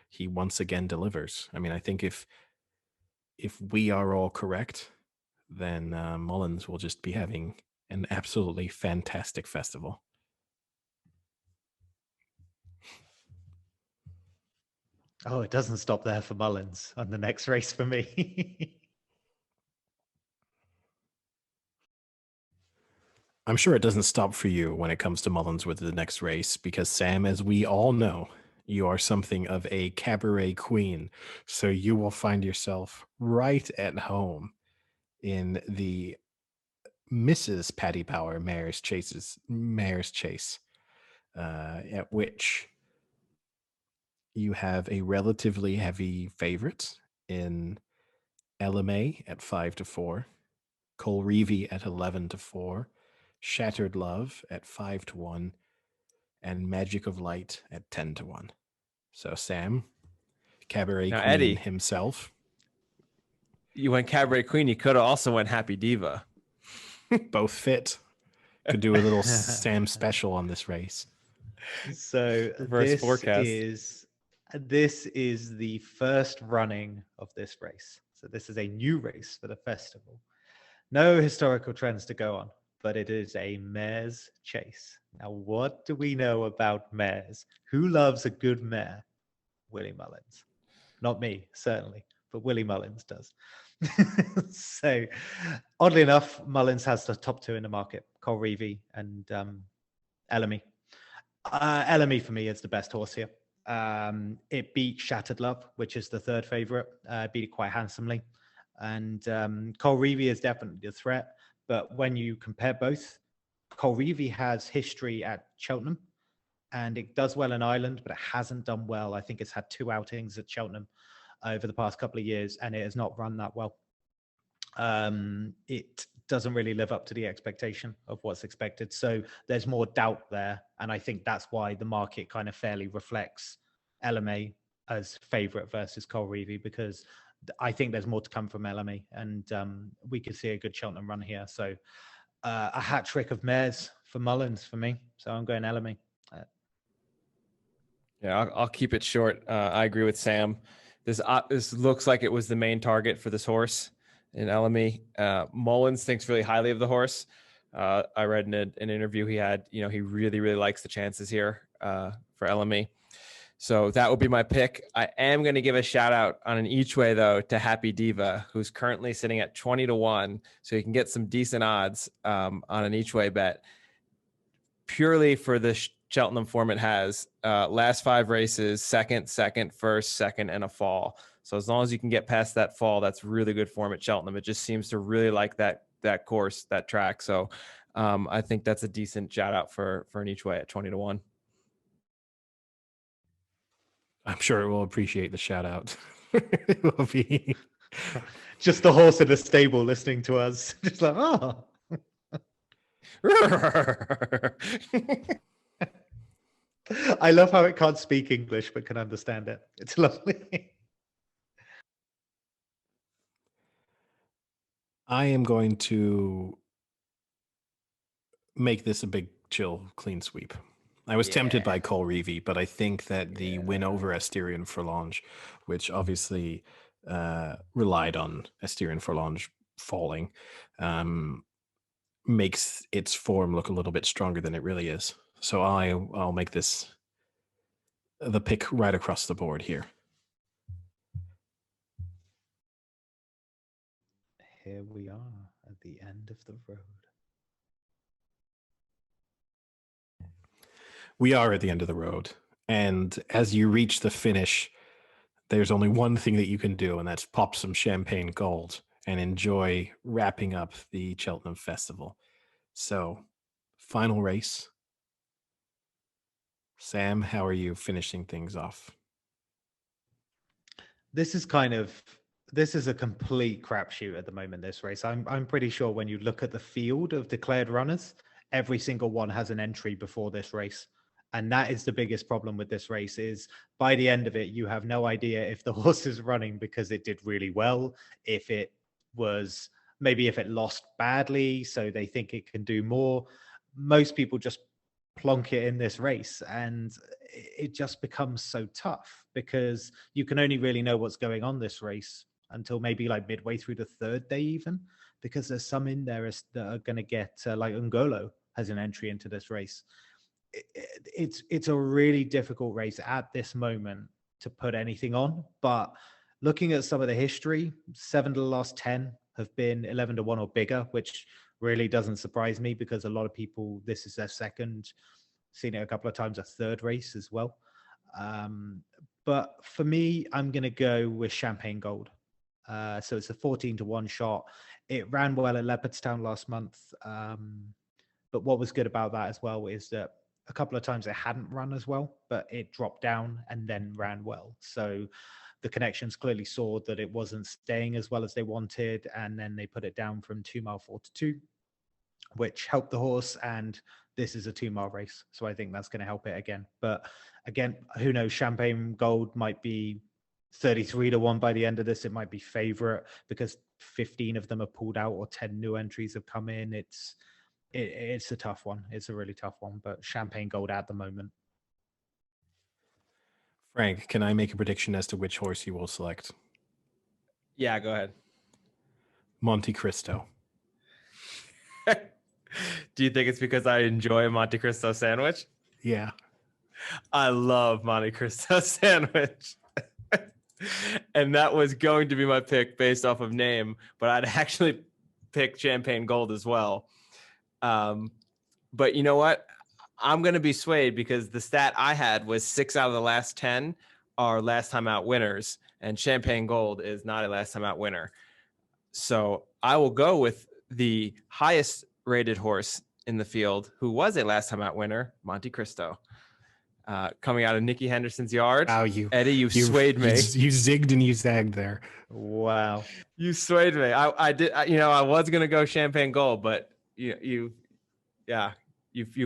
he once again delivers. I mean, I think if we are all correct, then Mullins will just be having an absolutely fantastic festival. Oh, it doesn't stop there for Mullins on the next race for me. I'm sure it doesn't stop for you when it comes to Mullins with the next race, because Sam, as we all know, you are something of a cabaret queen. So you will find yourself right at home in the Mrs. Paddy Power Mare's Chase, at which you have a relatively heavy favorite in LMA at 5-4, Colreevy at 11-4, Shattered Love at 5-1, and Magic of Light at 10-1. So Sam, Cabaret Now, Queen Eddie, himself. You went Cabaret Queen. You could have also went Happy Diva. Both fit. Could do a little Sam special on this race. So Reverse forecast. This is the first running of this race. So this is a new race for the festival. No historical trends to go on, but it is a mare's chase. Now, what do we know about mares? Who loves a good mare? Willie Mullins. Not me, certainly, but Willie Mullins does. So, oddly enough, Mullins has the top two in the market, Colreevy and Ellamy. Ellamy, for me, is the best horse here. It beat Shattered Love, which is the third favorite, beat it quite handsomely. And Colreevy is definitely a threat. But when you compare both, Colreevy has history at Cheltenham, and it does well in Ireland, but it hasn't done well. I think it's had 2 outings at Cheltenham over the past couple of years, and it has not run that well. It doesn't really live up to the expectation of what's expected. So there's more doubt there. And I think that's why the market kind of fairly reflects LMA as favorite versus Colreevy, because I think there's more to come from LMA, and we could see a good Cheltenham run here. So a hat trick of mares for Mullins for me. So I'm going LMA. Yeah, I'll keep it short. I agree with Sam. This looks like it was the main target for this horse in LME. Mullins thinks really highly of the horse. I read in an interview he had, he really, really likes the chances here for LME. So that would be my pick. I am going to give a shout out on an each way, though, to Happy Diva, who's currently sitting at 20-1. So you can get some decent odds on an each way bet. Purely for the Cheltenham form it has. Last 5 races, second, first, second, and a fall. So as long as you can get past that fall, that's really good form at Cheltenham. It just seems to really like that course, that track. So I think that's a decent shout out for an each way at 20-1. I'm sure it will appreciate the shout out. It will be just the horse in the stable listening to us. Just like, oh. I love how it can't speak English but can understand it. It's lovely. I am going to make this a big, chill, clean sweep. I was tempted by Cole Reevy, but I think that the win over Asterion Forlange, which obviously relied on Asterion Forlange falling, makes its form look a little bit stronger than it really is. So I'll make this the pick right across the board here. Here we are at the end of the road. We are at the end of the road. And as you reach the finish, there's only one thing that you can do, and that's pop some champagne gold and enjoy wrapping up the Cheltenham Festival. So, final race. Sam, how are you finishing things off? This is a complete crapshoot at the moment, this race. I'm pretty sure when you look at the field of declared runners, every single one has an entry before this race. And that is the biggest problem with this race is by the end of it, you have no idea if the horse is running because it did really well, if it lost badly, so they think it can do more. Most people just plonk it in this race and it just becomes so tough because you can only really know what's going on this race until maybe like midway through the third day even, because there's some in there that are going to get like Ungolo has an entry into this race. It's a really difficult race at this moment to put anything on, but looking at some of the history, 7 of the last 10 have been 11-1 or bigger, which really doesn't surprise me because a lot of people, this is their second, seen it a couple of times, a third race as well. But for me, I'm going to go with Champagne Gold. So it's a 14-1 shot. It ran well at Leopardstown last month. But what was good about that as well is that a couple of times it hadn't run as well, but it dropped down and then ran well. So the connections clearly saw that it wasn't staying as well as they wanted. And then they put it down from 2 mile 4 to 2, which helped the horse. And this is a 2-mile race. So I think that's going to help it again. But again, who knows? Champagne Gold might be 33-1 by the end of this. It might be favorite because 15 of them are pulled out or 10 new entries have come in. It's a tough one. It's a really tough one, but Champagne Gold at the moment. Frank, can I make a prediction as to which horse you will select? Yeah, go ahead. Monte Cristo. Do you think it's because I enjoy a Monte Cristo sandwich? Yeah. I love Monte Cristo sandwich. And that was going to be my pick based off of name, but I'd actually pick Champagne Gold as well. But you know what? I'm going to be swayed because the stat I had was 6 out of the last 10 are last time out winners, and Champagne Gold is not a last time out winner. So I will go with the highest rated horse in the field, who was a last time out winner, Monte Cristo. Coming out of Nicky Henderson's yard. Wow, Eddie, you swayed me. You zigged and you zagged there. Wow. You swayed me. I did. I was going to go Champagne Gold, but you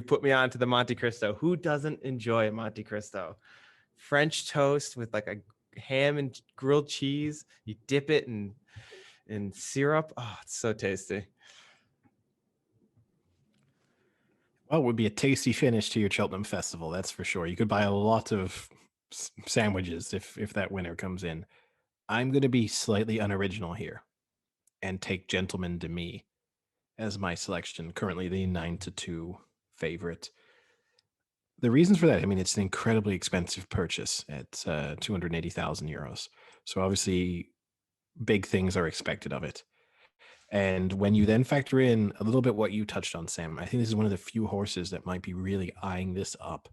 put me on to the Monte Cristo. Who doesn't enjoy a Monte Cristo? French toast with like a ham and grilled cheese. You dip it in syrup. Oh, it's so tasty. Well, it would be a tasty finish to your Cheltenham Festival, that's for sure. You could buy a lot of sandwiches if that winner comes in. I'm going to be slightly unoriginal here and take Gentleman de Me as my selection, currently the 9-2 favorite. The reasons for that, I mean, it's an incredibly expensive purchase at 280,000 euros. So obviously, big things are expected of it. And when you then factor in a little bit what you touched on, Sam, I think this is one of the few horses that might be really eyeing this up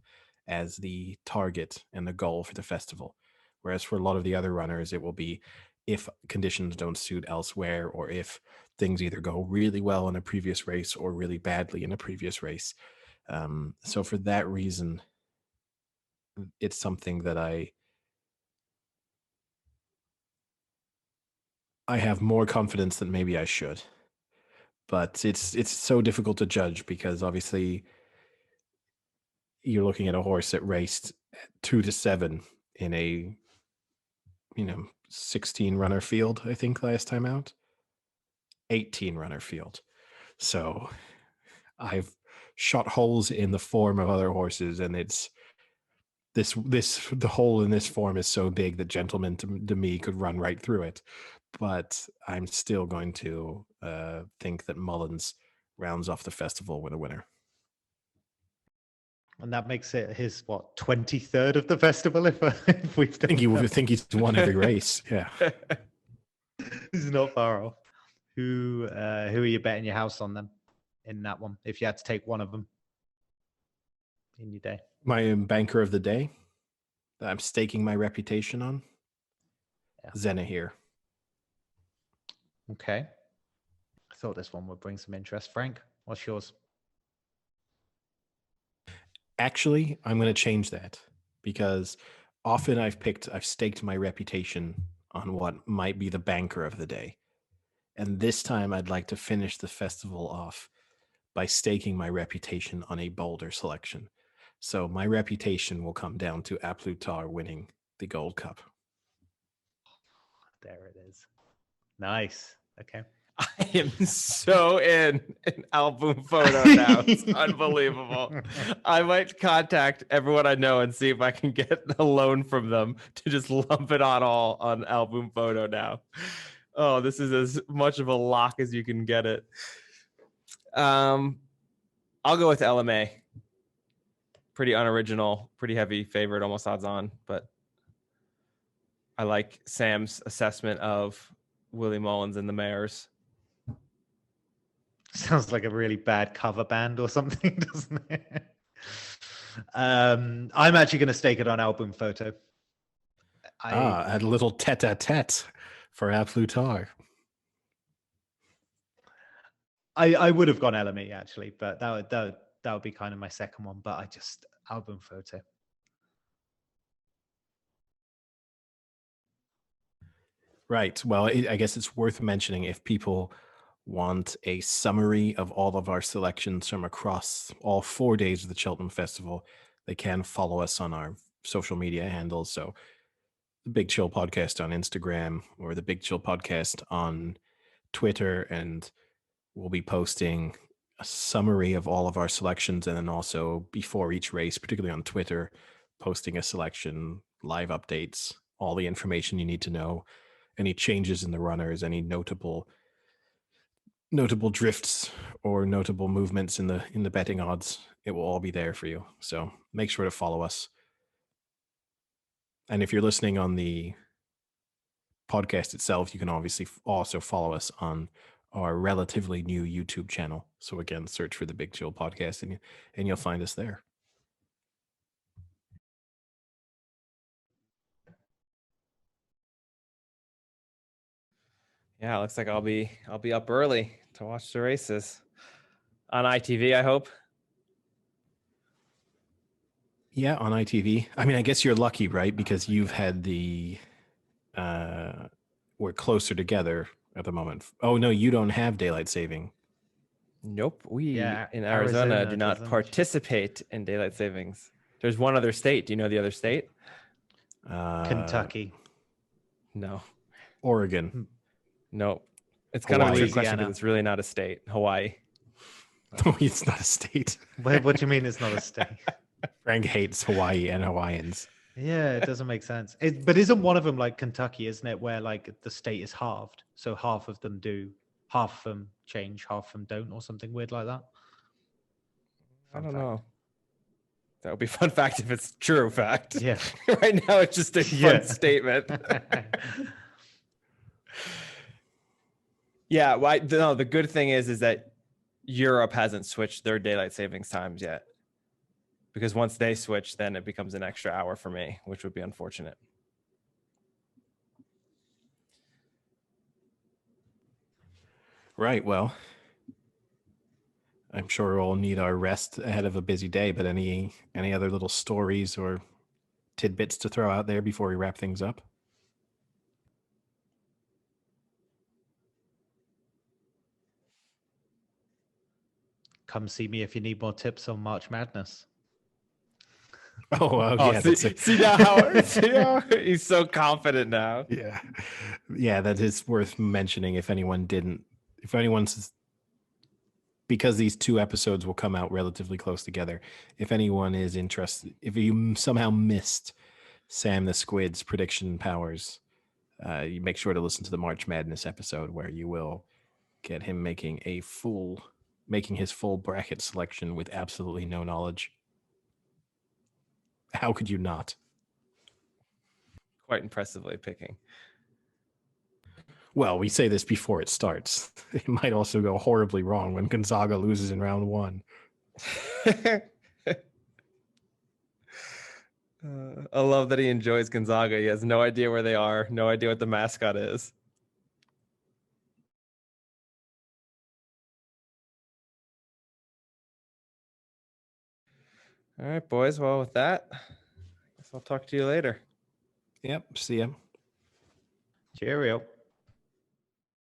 as the target and the goal for the festival. Whereas for a lot of the other runners, it will be if conditions don't suit elsewhere, or if things either go really well in a previous race or really badly in a previous race. So for that reason, it's something that I have more confidence than maybe I should. But it's so difficult to judge because obviously you're looking at a horse that raced 2-7 in a 16 runner field, I think, last time out. 18 runner field. So I've shot holes in the form of other horses, and it's the hole in this form is so big that Gentleman to me could run right through it. But I'm still going to think that Mullins rounds off the festival with a winner. And that makes it his 23rd of the festival. If we've done I think he's won every race. Yeah, this is not far off. Who are you betting your house on them in that one? If you had to take one of them in your day, my banker of the day that I'm staking my reputation on, Zanahiyr. Okay, I thought this one would bring some interest. Frank, what's yours? Actually, I'm going to change that, because often I've staked my reputation on what might be the banker of the day. And this time I'd like to finish the festival off by staking my reputation on a bolder selection. So my reputation will come down to A Plus Tard winning the Gold Cup. There it is. Nice. Okay. I am so in an album photo now. It's unbelievable. I might contact everyone I know and see if I can get a loan from them to just lump it all on album photo now. Oh, this is as much of a lock as you can get it. I'll go with LMA. Pretty unoriginal, pretty heavy favorite, almost odds on, but I like Sam's assessment of Willie Mullins and the Mares. Sounds like a really bad cover band or something, doesn't it? I'm actually going to stake it on album photo. I had a little tete-a-tete for A Plus Tard. I would have gone LME actually, but that would be kind of my second one. But I just album photo. Right. Well, I guess it's worth mentioning, if people want a summary of all of our selections from across all 4 days of the Cheltenham Festival, they can follow us on our social media handles. So the Big Chill Podcast on Instagram, or the Big Chill Podcast on Twitter, and we'll be posting a summary of all of our selections, and then also before each race, particularly on Twitter, posting a selection, live updates, all the information you need to know, any changes in the runners, any notable drifts or notable movements in the betting odds. It will all be there for you. So make sure to follow us. And if you're listening on the podcast itself, you can obviously also follow us on our relatively new YouTube channel. So again, search for the Big Chill Podcast and you'll find us there. Yeah, it looks like I'll be up early to watch the races on ITV, I hope. Yeah, on ITV. I mean, I guess you're lucky, right? Because you've had we're closer together at the moment. Oh no, you don't have daylight saving. Nope. We in Arizona do not participate in daylight savings. There's one other state. Do you know the other state? Kentucky. No. Oregon. No. It's kind of a trick question because it's really not a state. Hawaii. No, it's not a state. What do you mean it's not a state? Frank hates Hawaii and Hawaiians. Yeah, it doesn't make sense. But isn't one of them like Kentucky, isn't it? Where like the state is halved. So half of them half of them change, half of them don't, or something weird like that. I don't know. That would be a fun fact if it's true fact. Yeah. Right now it's just a fun statement. Yeah, no, the good thing is that Europe hasn't switched their daylight savings times yet. Because once they switch, then it becomes an extra hour for me, which would be unfortunate. Right. Well, I'm sure we'll need our rest ahead of a busy day, but any other little stories or tidbits to throw out there before we wrap things up? Come see me if you need more tips on March Madness. Yeah. See how he's so confident now. Yeah, that is worth mentioning if anyone didn't if anyone's, because these two episodes will come out relatively close together, if anyone is interested, if you somehow missed Sam the Squid's prediction powers, you make sure to listen to the March Madness episode where you will get him making his full bracket selection with absolutely no knowledge. How could you not? Quite impressively picking. Well, we say this before it starts. It might also go horribly wrong when Gonzaga loses in round 1. I love that he enjoys Gonzaga. He has no idea where they are, no idea what the mascot is. All right, boys. Well, with that, I guess I'll talk to you later. Yep. See ya. Cheerio.